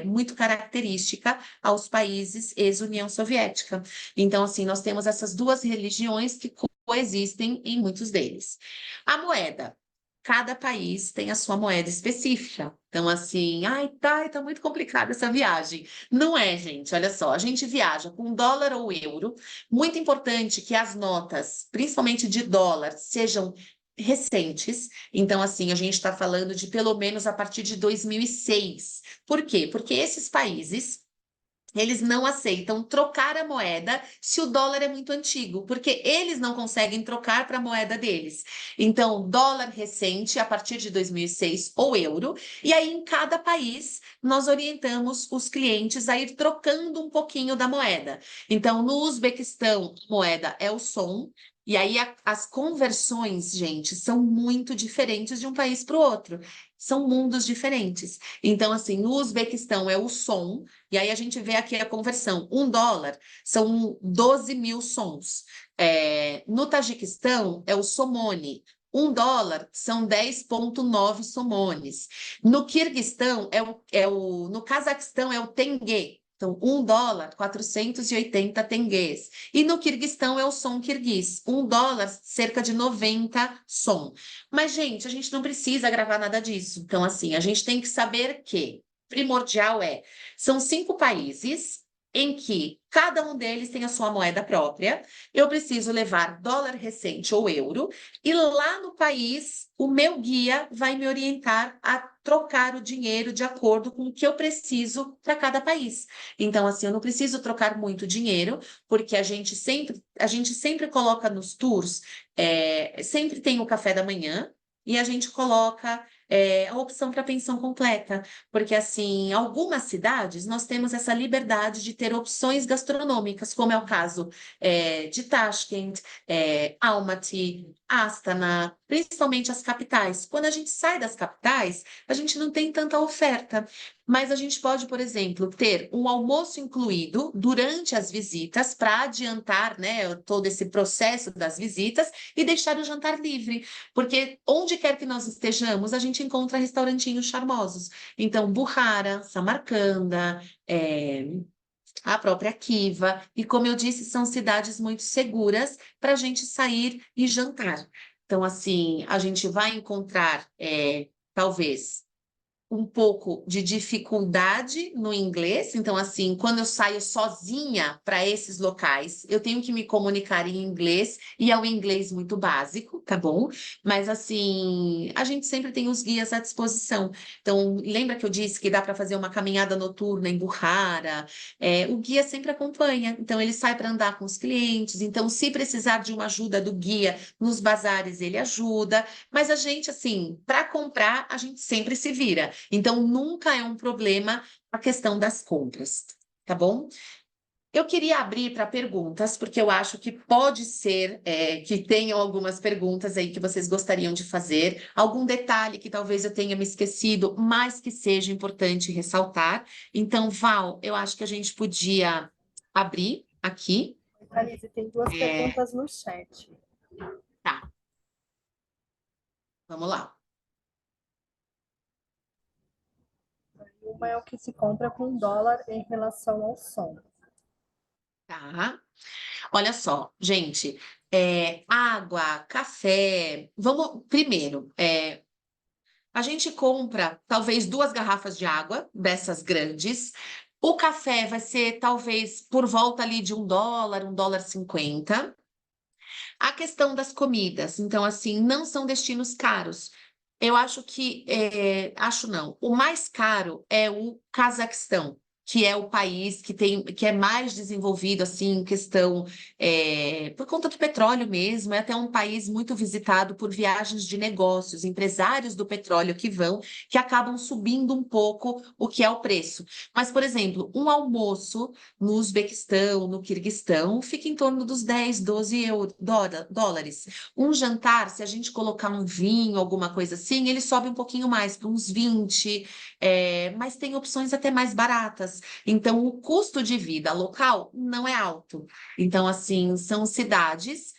muito característica aos países ex-União Soviética. Então, assim, nós temos essas duas religiões que coexistem em muitos deles. A moeda. Cada país tem a sua moeda específica. Então, assim, ai, tá muito complicada essa viagem. Não é, gente, olha só, a gente viaja com dólar ou euro. Muito importante que as notas, principalmente de dólar, sejam recentes. Então, assim, a gente está falando de pelo menos a partir de 2006. Por quê? Porque esses países eles não aceitam trocar a moeda se o dólar é muito antigo, porque eles não conseguem trocar para a moeda deles. Então, dólar recente, a partir de 2006, ou euro, e aí em cada país nós orientamos os clientes a ir trocando um pouquinho da moeda. Então, no Uzbequistão, a moeda é o som. E aí as conversões, gente, são muito diferentes de um país para o outro. São mundos diferentes. Então, assim, no Uzbequistão é o som, e aí a gente vê aqui a conversão. $1 são 12 mil sons. No Tajiquistão é o somone. $1 são 10,9 somones. No Quirguistão no Cazaquistão é o tenge. Então, $1, 480 tenguês. E no Quirguistão é o som quirguiz. $1, cerca de 90 som. Mas, gente, a gente não precisa gravar nada disso. Então, assim, a gente tem que saber que primordial são 5 países em que cada um deles tem a sua moeda própria. Eu preciso levar dólar recente ou euro, e lá no país, o meu guia vai me orientar a trocar o dinheiro de acordo com o que eu preciso para cada país. Então, assim, eu não preciso trocar muito dinheiro, porque a gente sempre coloca nos tours, sempre tem o café da manhã, e a gente coloca a opção para pensão completa, porque assim, em algumas cidades nós temos essa liberdade de ter opções gastronômicas, como é o caso de Tashkent, Almaty, Astana, principalmente as capitais. Quando a gente sai das capitais, a gente não tem tanta oferta, mas a gente pode, por exemplo, ter um almoço incluído durante as visitas para adiantar, né, todo esse processo das visitas e deixar o jantar livre. Porque onde quer que nós estejamos, a gente encontra restaurantinhos charmosos. Então, Bukhara, Samarcanda, a própria Kiva. E, como eu disse, são cidades muito seguras para a gente sair e jantar. Então, assim, a gente vai encontrar, talvez, um pouco de dificuldade no inglês. Então, assim, quando eu saio sozinha para esses locais, eu tenho que me comunicar em inglês, e é um inglês muito básico, tá bom? Mas, assim, a gente sempre tem os guias à disposição. Então, lembra que eu disse que dá para fazer uma caminhada noturna em Bukhara? O guia sempre acompanha. Então, ele sai para andar com os clientes. Então, se precisar de uma ajuda do guia nos bazares, ele ajuda. Mas a gente, assim, para comprar, a gente sempre se vira. Então, nunca é um problema a questão das compras, tá bom? Eu queria abrir para perguntas, porque eu acho que pode ser que tenham algumas perguntas aí que vocês gostariam de fazer, algum detalhe que talvez eu tenha me esquecido, mas que seja importante ressaltar. Então, Val, eu acho que a gente podia abrir aqui. Alice, tem duas É, perguntas no chat. tá, vamos lá. Uma é o que se compra com dólar em relação ao som. Tá. Olha só, gente, água, café. Vamos primeiro. A gente compra talvez 2 garrafas de água dessas grandes. O café vai ser talvez por volta ali de $1, $1,50. A questão das comidas, então, assim, não são destinos caros. Eu acho que, acho não, o mais caro é o Cazaquistão, que é o país que é mais desenvolvido, assim, em questão, por conta do petróleo mesmo, é até um país muito visitado por viagens de negócios, empresários do petróleo que acabam subindo um pouco o que é o preço. Mas, por exemplo, um almoço no Uzbequistão, no Quirguistão, fica em torno dos 10, 12 dólares. Um jantar, se a gente colocar um vinho, alguma coisa assim, ele sobe um pouquinho mais, para uns 20, mas tem opções até mais baratas. Então, o custo de vida local não é alto. Então, assim, são cidades.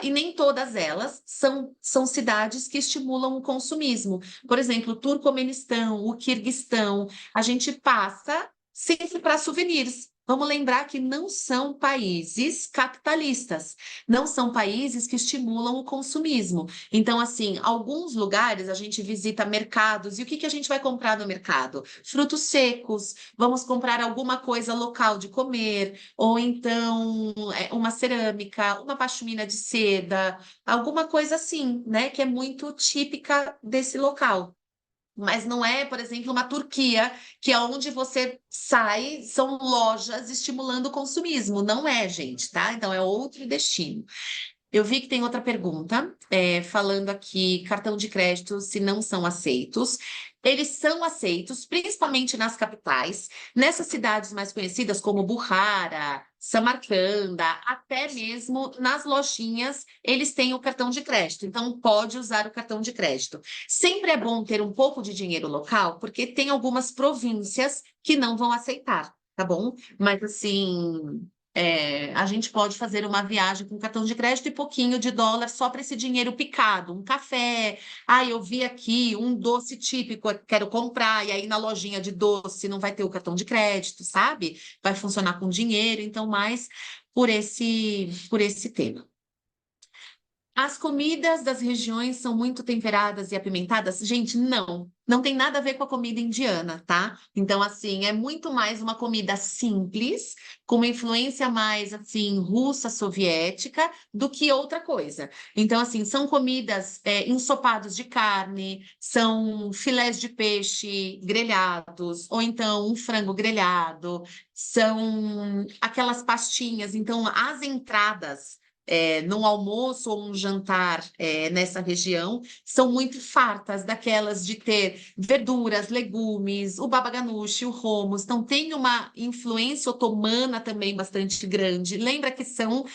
E nem todas elas são cidades que estimulam o consumismo. Por exemplo, o Turcomenistão, o Quirguistão, a gente passa sempre para souvenirs. vamos lembrar que não são países capitalistas, não são países que estimulam o consumismo. Então, assim, alguns lugares a gente visita mercados, e o que que a gente vai comprar no mercado? Frutos secos, vamos comprar alguma coisa local de comer, ou então uma cerâmica, uma pashmina de seda, alguma coisa assim, né, que é muito típica desse local. Mas não é, por exemplo, uma Turquia, que é onde você sai, são lojas estimulando o consumismo. Não é, gente, tá? Então é outro destino. Eu vi que tem outra pergunta, falando aqui, cartão de crédito, se não são aceitos. Eles são aceitos, principalmente nas capitais, nessas cidades mais conhecidas como Bukhara, Samarcanda, até mesmo nas lojinhas, eles têm o cartão de crédito, então pode usar o cartão de crédito. Sempre é bom ter um pouco de dinheiro local, porque tem algumas províncias que não vão aceitar, tá bom? Mas assim, a gente pode fazer uma viagem com cartão de crédito e pouquinho de dólar só para esse dinheiro picado, um café. Ah, eu vi aqui um doce típico, eu quero comprar, e aí na lojinha de doce não vai ter o cartão de crédito, sabe? Vai funcionar com dinheiro, então mais por esse tema. As comidas das regiões são muito temperadas e apimentadas? Gente, não. Não tem nada a ver com a comida indiana, tá? Então, assim, é muito mais uma comida simples, com uma influência mais, assim, russa, soviética, do que outra coisa. Então, assim, são comidas, ensopados de carne, são filés de peixe grelhados, ou então um frango grelhado, são aquelas pastinhas. Então, as entradas num almoço ou um jantar nessa região, são muito fartas, daquelas de ter verduras, legumes, o baba ganoush, o hummus. Então, tem uma influência otomana também bastante grande. Lembra que são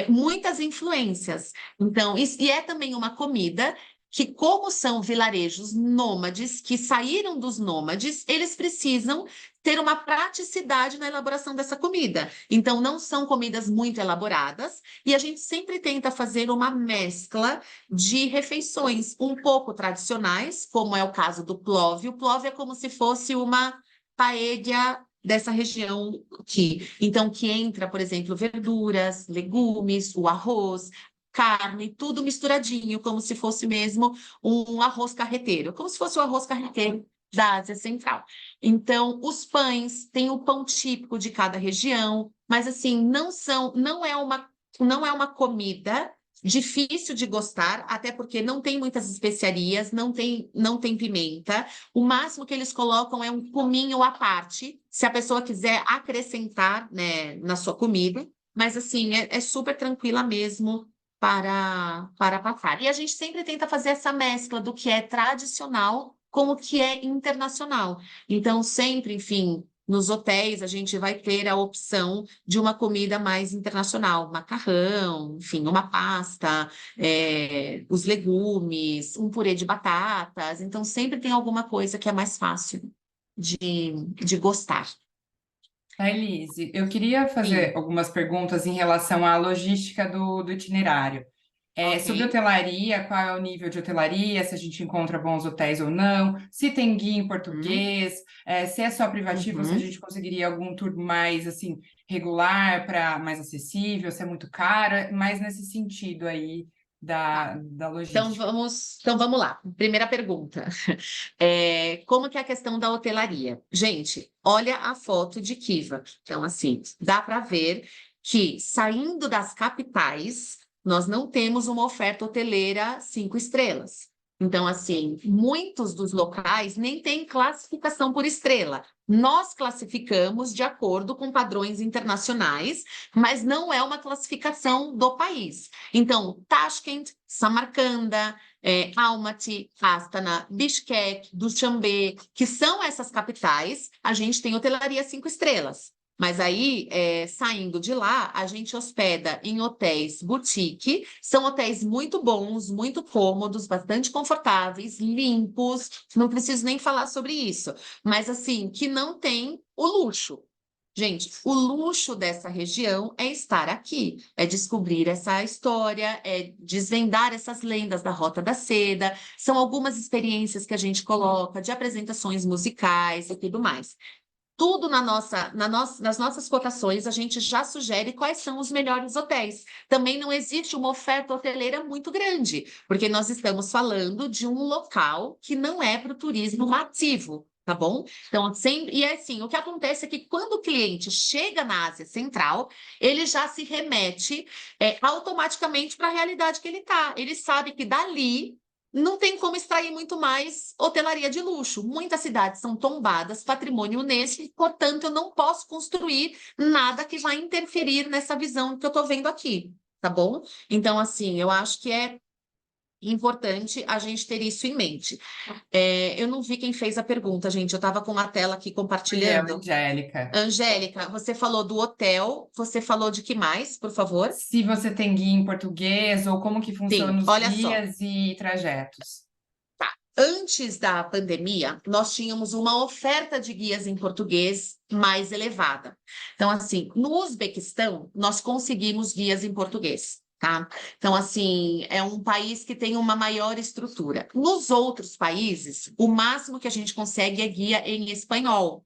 muitas influências. Então, e é também uma comida que, como são vilarejos nômades, que saíram dos nômades, eles precisam ter uma praticidade na elaboração dessa comida. Então, não são comidas muito elaboradas, e a gente sempre tenta fazer uma mescla de refeições um pouco tradicionais, como é o caso do plov. O plov é como se fosse uma paella dessa região aqui. Então, que entra, por exemplo, verduras, legumes, o arroz, carne, tudo misturadinho, como se fosse mesmo um arroz carreteiro, como se fosse o arroz carreteiro da Ásia Central. Então, os pães, tem o pão típico de cada região, mas assim, não é uma comida difícil de gostar, até porque não tem muitas especiarias, não tem pimenta. O máximo que eles colocam é um cominho à parte, se a pessoa quiser acrescentar, né, na sua comida. Mas assim, é super tranquila mesmo para passar. E a gente sempre tenta fazer essa mescla do que é tradicional com o que é internacional. Então, sempre, enfim, nos hotéis a gente vai ter a opção de uma comida mais internacional, macarrão, enfim, uma pasta, os legumes, um purê de batatas. Então, sempre tem alguma coisa que é mais fácil de gostar. Elise, eu queria fazer Sim, algumas perguntas em relação à logística do itinerário. Sobre ok. hotelaria, qual é o nível de hotelaria, se a gente encontra bons hotéis ou não, se tem guia em Uhum, português, se é só privativo, se a uhum. gente conseguiria algum tour mais assim regular para mais acessível, se é muito caro, mais nesse sentido aí da Então logística. vamos lá. Primeira pergunta. Como que é a questão da hotelaria? Gente, olha a foto de Kiva. Então, assim, dá para ver que saindo das capitais, nós não temos uma oferta hoteleira 5 estrelas. Então, assim, muitos dos locais nem têm classificação por estrela. Nós classificamos de acordo com padrões internacionais, mas não é uma classificação do país. Então, Tashkent, Samarcanda, Almaty, Astana, Bishkek, Dushanbe, que são essas capitais, a gente tem hotelaria 5 estrelas. Mas aí, saindo de lá, a gente hospeda em hotéis boutique, são hotéis muito bons, muito cômodos, bastante confortáveis, limpos, não preciso nem falar sobre isso, mas assim, que não tem o luxo. Gente, o luxo dessa região é estar aqui, é descobrir essa história, é desvendar essas lendas da Rota da Seda. São algumas experiências que a gente coloca de apresentações musicais e tudo mais. tudo nas nossas cotações, a gente já sugere quais são os melhores hotéis. Também não existe uma oferta hoteleira muito grande, porque nós estamos falando de um local que não é para o turismo ativo, tá bom? Então, sempre, e assim, o que acontece é que quando o cliente chega na Ásia Central, ele já se remete automaticamente para a realidade que ele está. Ele sabe que dali não tem como extrair muito mais hotelaria de luxo. Muitas cidades são tombadas, patrimônio Unesco, portanto, eu não posso construir nada que vai interferir nessa visão que eu estou vendo aqui, tá bom? Então, assim, eu acho que é importante a gente ter isso em mente. Eu não vi quem fez a pergunta, gente. Eu estava com a tela aqui Fui eu, compartilhando. Angélica. Angélica, você falou do hotel, você falou de que mais, por favor? Se você tem guia em português ou como que Sim, funcionam os olha só. guias e trajetos. Antes da pandemia, nós tínhamos uma oferta de guias em português mais elevada. Então, assim, no Uzbequistão, nós conseguimos guias em português, tá? Então, assim, é um país que tem uma maior estrutura. Nos outros países, o máximo que a gente consegue é guia em espanhol.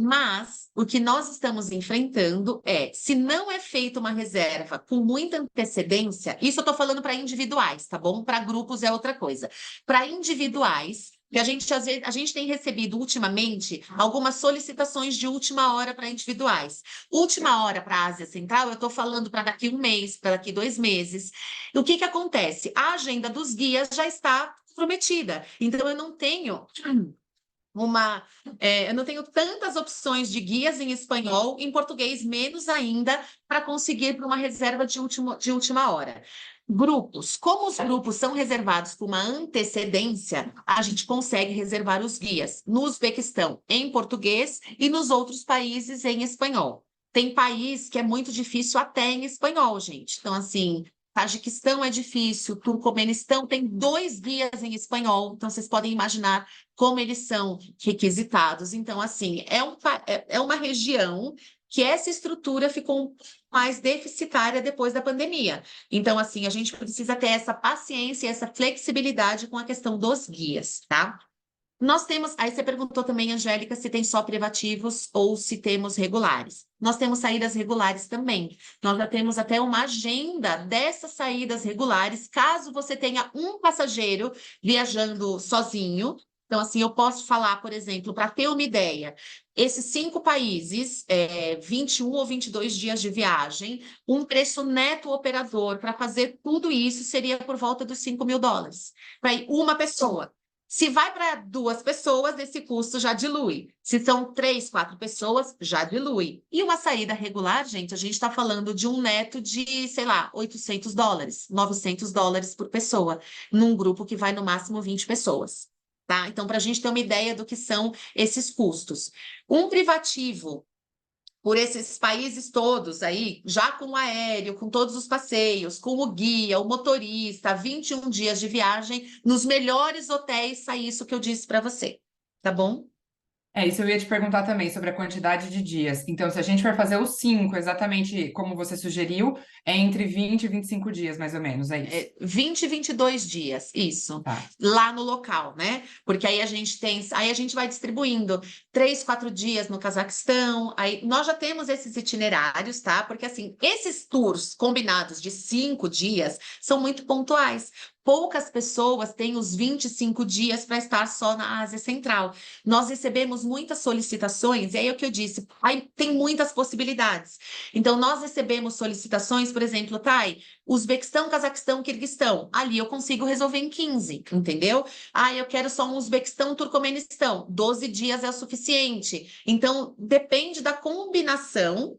Mas o que nós estamos enfrentando é, se não é feita uma reserva com muita antecedência, isso eu estou falando para individuais, tá bom? Para grupos é outra coisa. Para individuais, que a gente, às vezes, a gente tem recebido ultimamente algumas solicitações de última hora para individuais. Última hora para a Ásia Central, eu estou falando para daqui 1 mês, para daqui 2 meses. E o que que acontece? A agenda dos guias já está comprometida. Então, eu não tenho tantas opções de guias em espanhol, em português, menos ainda, para conseguir para uma reserva de última hora. Grupos, como os grupos são reservados com uma antecedência, a gente consegue reservar os guias no Uzbequistão em português e nos outros países em espanhol. Tem país que é muito difícil até em espanhol, gente. Então, assim, Tajiquistão é difícil, Turcomenistão tem 2 guias em espanhol, então vocês podem imaginar como eles são requisitados. Então, assim, é uma região que essa estrutura ficou um pouco mais deficitária depois da pandemia. Então, assim, a gente precisa ter essa paciência e essa flexibilidade com a questão dos guias, tá? Nós temos, aí você perguntou também, Angélica, se tem só privativos ou se temos regulares. Nós temos saídas regulares também. Nós já temos até uma agenda dessas saídas regulares, caso você tenha um passageiro viajando sozinho. Então, assim, eu posso falar, por exemplo, para ter uma ideia, esses 5 países, 21 ou 22 dias de viagem, um preço neto operador para fazer tudo isso seria por volta dos US$ 5.000. Para uma pessoa. Se vai para 2 pessoas, esse custo já dilui. Se são 3, 4 pessoas, já dilui. E uma saída regular, gente, a gente está falando de um neto de, sei lá, US$ 800, US$ 900 por pessoa, num grupo que vai no máximo 20 pessoas. Tá? Então, para a gente ter uma ideia do que são esses custos. Um privativo por esses países todos aí, já com o aéreo, com todos os passeios, com o guia, o motorista, 21 dias de viagem, nos melhores hotéis, sai isso que eu disse para você, tá bom? Isso eu ia te perguntar também sobre a quantidade de dias. Então, se a gente for fazer os 5, exatamente como você sugeriu, é entre 20 e 25 dias, mais ou menos, é isso? 20 e 22 dias, isso, Tá. lá no local, né? Porque aí a gente vai distribuindo 3, 4 dias no Cazaquistão, aí nós já temos esses itinerários, tá? Porque assim, esses tours combinados de 5 dias são muito pontuais. Poucas pessoas têm os 25 dias para estar só na Ásia Central. Nós recebemos muitas solicitações, e aí é o que eu disse, aí tem muitas possibilidades. Então, nós recebemos solicitações, por exemplo, Thay, Uzbequistão, Cazaquistão, Quirguistão. Ali eu consigo resolver em 15, entendeu? Eu quero só um Uzbequistão, Turcomenistão. 12 dias é o suficiente. Então, depende da combinação.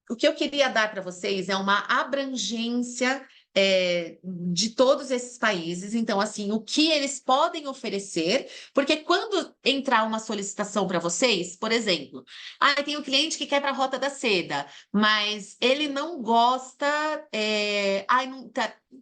O que eu queria dar para vocês é uma abrangência de todos esses países. Então, assim, o que eles podem oferecer, porque quando entrar uma solicitação para vocês, por exemplo, tem um cliente que quer para a Rota da Seda, mas ele não gosta,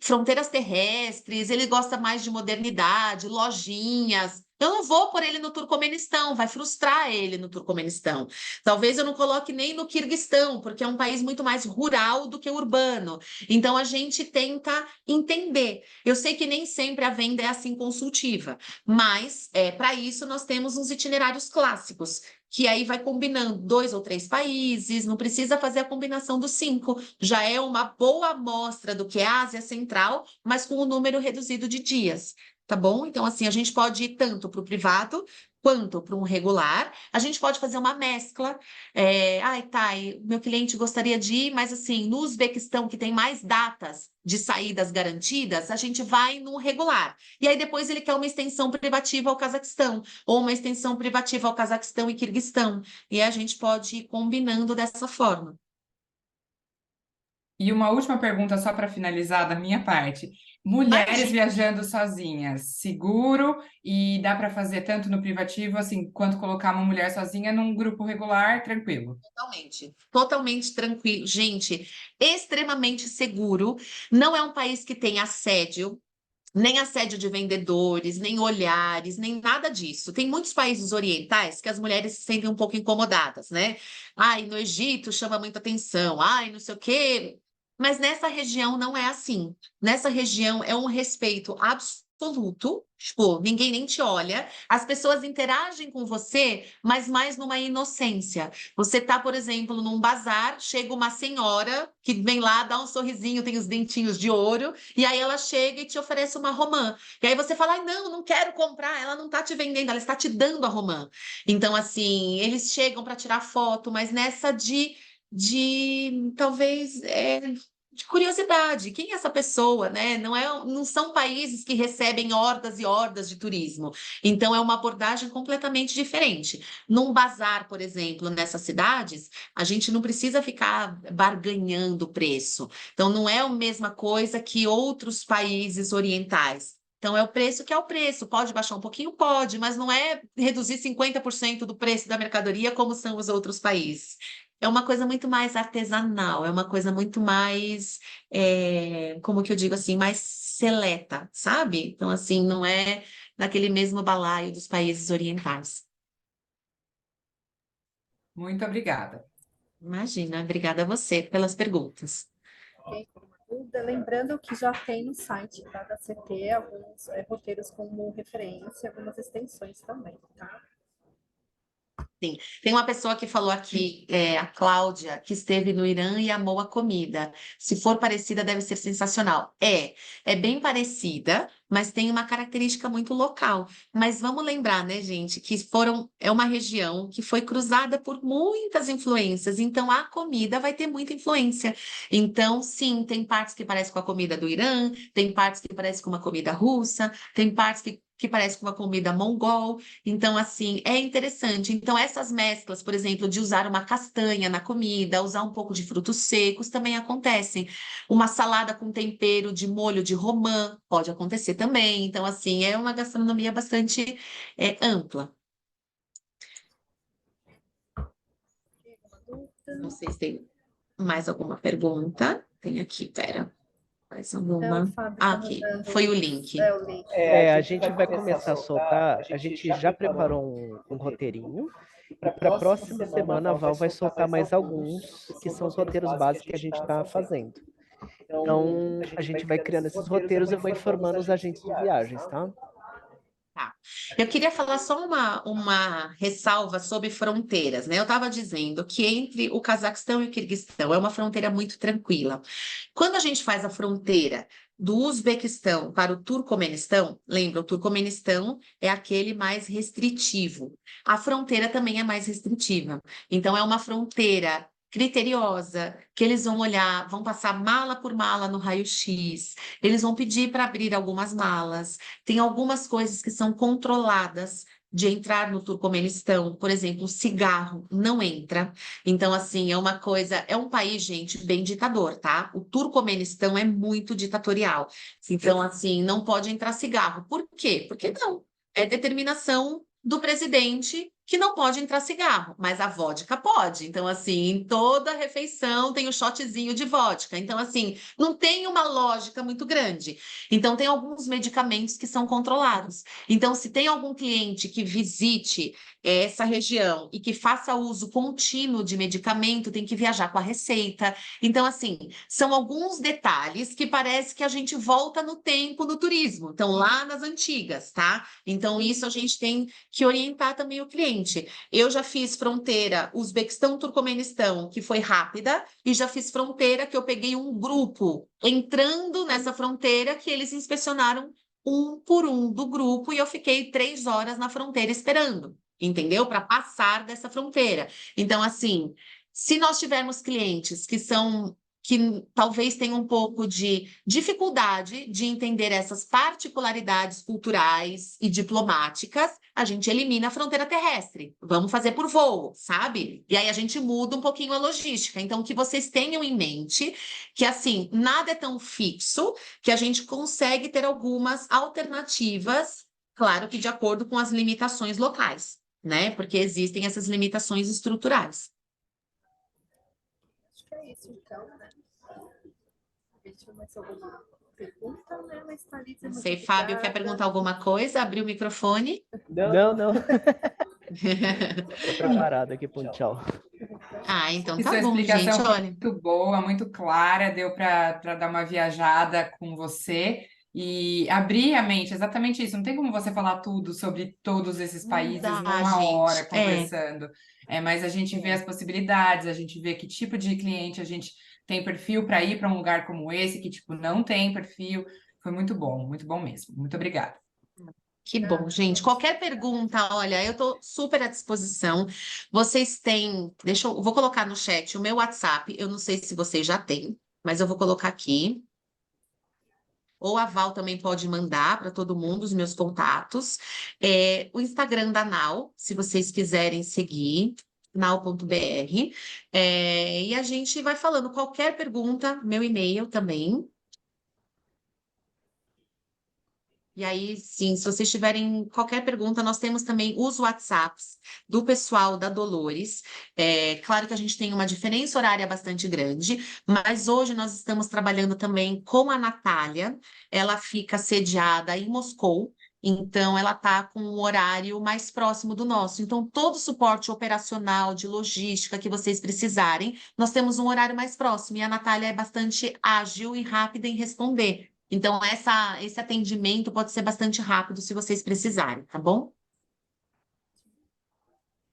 fronteiras terrestres, ele gosta mais de modernidade, lojinhas. Eu não vou por ele no Turcomenistão, vai frustrar ele no Turcomenistão. Talvez eu não coloque nem no Quirguistão, porque é um país muito mais rural do que urbano. Então a gente tenta entender. Eu sei que nem sempre a venda é assim consultiva, mas para isso nós temos uns itinerários clássicos. que aí vai combinando 2 ou 3 países, não precisa fazer a combinação dos 5, já é uma boa amostra do que é a Ásia Central, mas com um número reduzido de dias, tá bom? Então, assim, a gente pode ir tanto para o privado quanto para um regular, a gente pode fazer uma mescla. Ai, tá, meu cliente gostaria de ir, mas assim, no Uzbequistão, que tem mais datas de saídas garantidas, a gente vai no regular. E aí depois ele quer uma extensão privativa ao Cazaquistão, ou uma extensão privativa ao Cazaquistão e Quirguistão. E a gente pode ir combinando dessa forma. E uma última pergunta só para finalizar da minha parte. Mulheres Imagina. viajando sozinhas, seguro e dá para fazer tanto no privativo assim, quanto colocar uma mulher sozinha num grupo regular, tranquilo. Totalmente, totalmente tranquilo. Gente, extremamente seguro. Não é um país que tem assédio, nem assédio de vendedores, nem olhares, nem nada disso. Tem muitos países orientais que as mulheres se sentem um pouco incomodadas, né? Ai, no Egito chama muita atenção, ai, não sei o quê. Mas nessa região não é assim. Nessa região é um respeito absoluto, tipo, ninguém nem te olha. As pessoas interagem com você, mas mais numa inocência. Você tá, por exemplo, num bazar, chega uma senhora que vem lá, dá um sorrisinho, tem os dentinhos de ouro, e aí ela chega e te oferece uma romã. E aí você fala, ai, não, não quero comprar, ela não tá te vendendo, ela está te dando a romã. Então, assim, eles chegam para tirar foto, mas nessa de talvez de curiosidade, quem é essa pessoa, né? Não são países que recebem hordas e hordas de turismo. Então, é uma abordagem completamente diferente. Num bazar, por exemplo, nessas cidades, a gente não precisa ficar barganhando o preço. Então, não é a mesma coisa que outros países orientais. Então, é o preço que é o preço. Pode baixar um pouquinho? Pode, mas não é reduzir 50% do preço da mercadoria como são os outros países. É uma coisa muito mais artesanal, é uma coisa muito mais, como que eu digo assim, mais seleta, sabe? Então, assim, não é naquele mesmo balaio dos países orientais. Muito obrigada. Imagina, obrigada a você pelas perguntas. Quem tem uma dúvida, lembrando que já tem no site da CT alguns roteiros como referência, algumas extensões também, tá? Sim, tem uma pessoa que falou aqui, a Cláudia, que esteve no Irã e amou a comida. Se for parecida, deve ser sensacional. É bem parecida, mas tem uma característica muito local. Mas vamos lembrar, né, gente, que é uma região que foi cruzada por muitas influências, então a comida vai ter muita influência. Então, sim, tem partes que parecem com a comida do Irã, tem partes que parecem com uma comida russa, tem partes que parecem com uma comida mongol. Então, assim, é interessante. Então, essas mesclas, por exemplo, de usar uma castanha na comida, usar um pouco de frutos secos, também acontecem. Uma salada com tempero de molho de romã pode acontecer também. Então, assim, é uma gastronomia bastante ampla. Não sei se tem mais alguma pergunta. Tem aqui, pera. Mais Então, o alguma? Fábio Ah, tá aqui. mandando Foi o link. o link. A gente vai começar a soltar. A gente já preparou um roteirinho. E para a próxima semana a Val vai soltar mais alguns, que são os roteiros básicos que a gente está fazendo. Então, a gente vai criando esses roteiros e eu vou informando os agentes de viagens, tá? Tá. Eu queria falar só uma ressalva sobre fronteiras, né? Eu estava dizendo que entre o Cazaquistão e o Quirguistão é uma fronteira muito tranquila. Quando a gente faz a fronteira do Uzbequistão para o Turcomenistão, lembra, o Turcomenistão é aquele mais restritivo. A fronteira também é mais restritiva. Então, é uma fronteira criteriosa, que eles vão olhar, vão passar mala por mala no raio-x, eles vão pedir para abrir algumas malas. Tem algumas coisas que são controladas de entrar no Turcomenistão, por exemplo, o cigarro não entra. Então, assim, é uma coisa, é um país, gente, bem ditador, tá? O Turcomenistão é muito ditatorial. Então, assim, não pode entrar cigarro. Por quê? Porque não. É determinação do presidente que não pode entrar cigarro, mas a vodka pode. Então, assim, em toda refeição tem o shotzinho de vodka. Então, assim, não tem uma lógica muito grande. Então, tem alguns medicamentos que são controlados. Então, se tem algum cliente que visite essa região e que faça uso contínuo de medicamento, tem que viajar com a receita. Então, assim, são alguns detalhes que parece que a gente volta no tempo no turismo. Então, lá nas antigas, tá? Então, isso a gente tem que orientar também o cliente. gente, eu já fiz fronteira Uzbequistão-Turcomenistão, que foi rápida, e já fiz fronteira que eu peguei um grupo entrando nessa fronteira que eles inspecionaram um por um do grupo e eu fiquei 3 horas na fronteira esperando, entendeu? Para passar dessa fronteira. Então, assim, se nós tivermos clientes que talvez tenham um pouco de dificuldade de entender essas particularidades culturais e diplomáticas, a gente elimina a fronteira terrestre. Vamos fazer por voo, sabe? E aí a gente muda um pouquinho a logística. Então, que vocês tenham em mente que, assim, nada é tão fixo que a gente consegue ter algumas alternativas, claro que de acordo com as limitações locais, né? Porque existem essas limitações estruturais. Acho que é isso, então, né? A gente vai mais alguma pergunta, né? Mas, Thalita, Não muito sei, Fábio, quer obrigada. perguntar alguma coisa? Abriu o microfone. Não. Tô preparado aqui para um tchau. Ah, então E tá sua bom, explicação gente, foi olha. muito boa, muito clara, deu para dar uma viajada com você e abrir a mente, exatamente isso. Não tem como você falar tudo sobre todos esses Não países dá, numa hora gente. conversando. Mas a gente vê as possibilidades, a gente vê que tipo de cliente a gente tem perfil para ir para um lugar como esse, que tipo não tem perfil. Foi muito bom mesmo. Muito obrigada. Que bom, gente. Qualquer pergunta, olha, eu estou super à disposição. Vocês têm, vou colocar no chat o meu WhatsApp. Eu não sei se vocês já têm, mas eu vou colocar aqui. Ou a Val também pode mandar para todo mundo os meus contatos. O Instagram da Nau, se vocês quiserem seguir, nau.br. E a gente vai falando qualquer pergunta, meu e-mail também. E aí, sim, se vocês tiverem qualquer pergunta, nós temos também os WhatsApps do pessoal da Dolores. Claro que a gente tem uma diferença horária bastante grande, mas hoje nós estamos trabalhando também com a Natália. Ela fica sediada em Moscou, então ela está com um horário mais próximo do nosso. Então, todo o suporte operacional, de logística que vocês precisarem, nós temos um horário mais próximo. E a Natália é bastante ágil e rápida em responder. Então, esse atendimento pode ser bastante rápido se vocês precisarem, tá bom?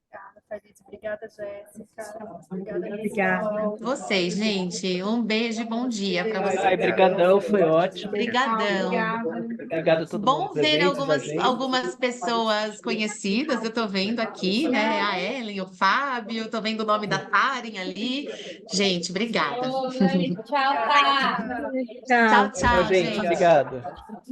Obrigada, Thalita. Obrigada, Jéssica. Obrigada, Obrigada. pessoal. Vocês, gente, um beijo e bom dia para vocês. Brigadão, foi ótimo. Obrigadão. Obrigado a todo mundo Bom ver presente, algumas pessoas conhecidas, eu estou vendo aqui, né? A Ellen, o Fábio, estou vendo o nome da Karen ali. Gente, obrigada. Tchau, tá. Tchau, Tchau, gente. gente. Obrigado.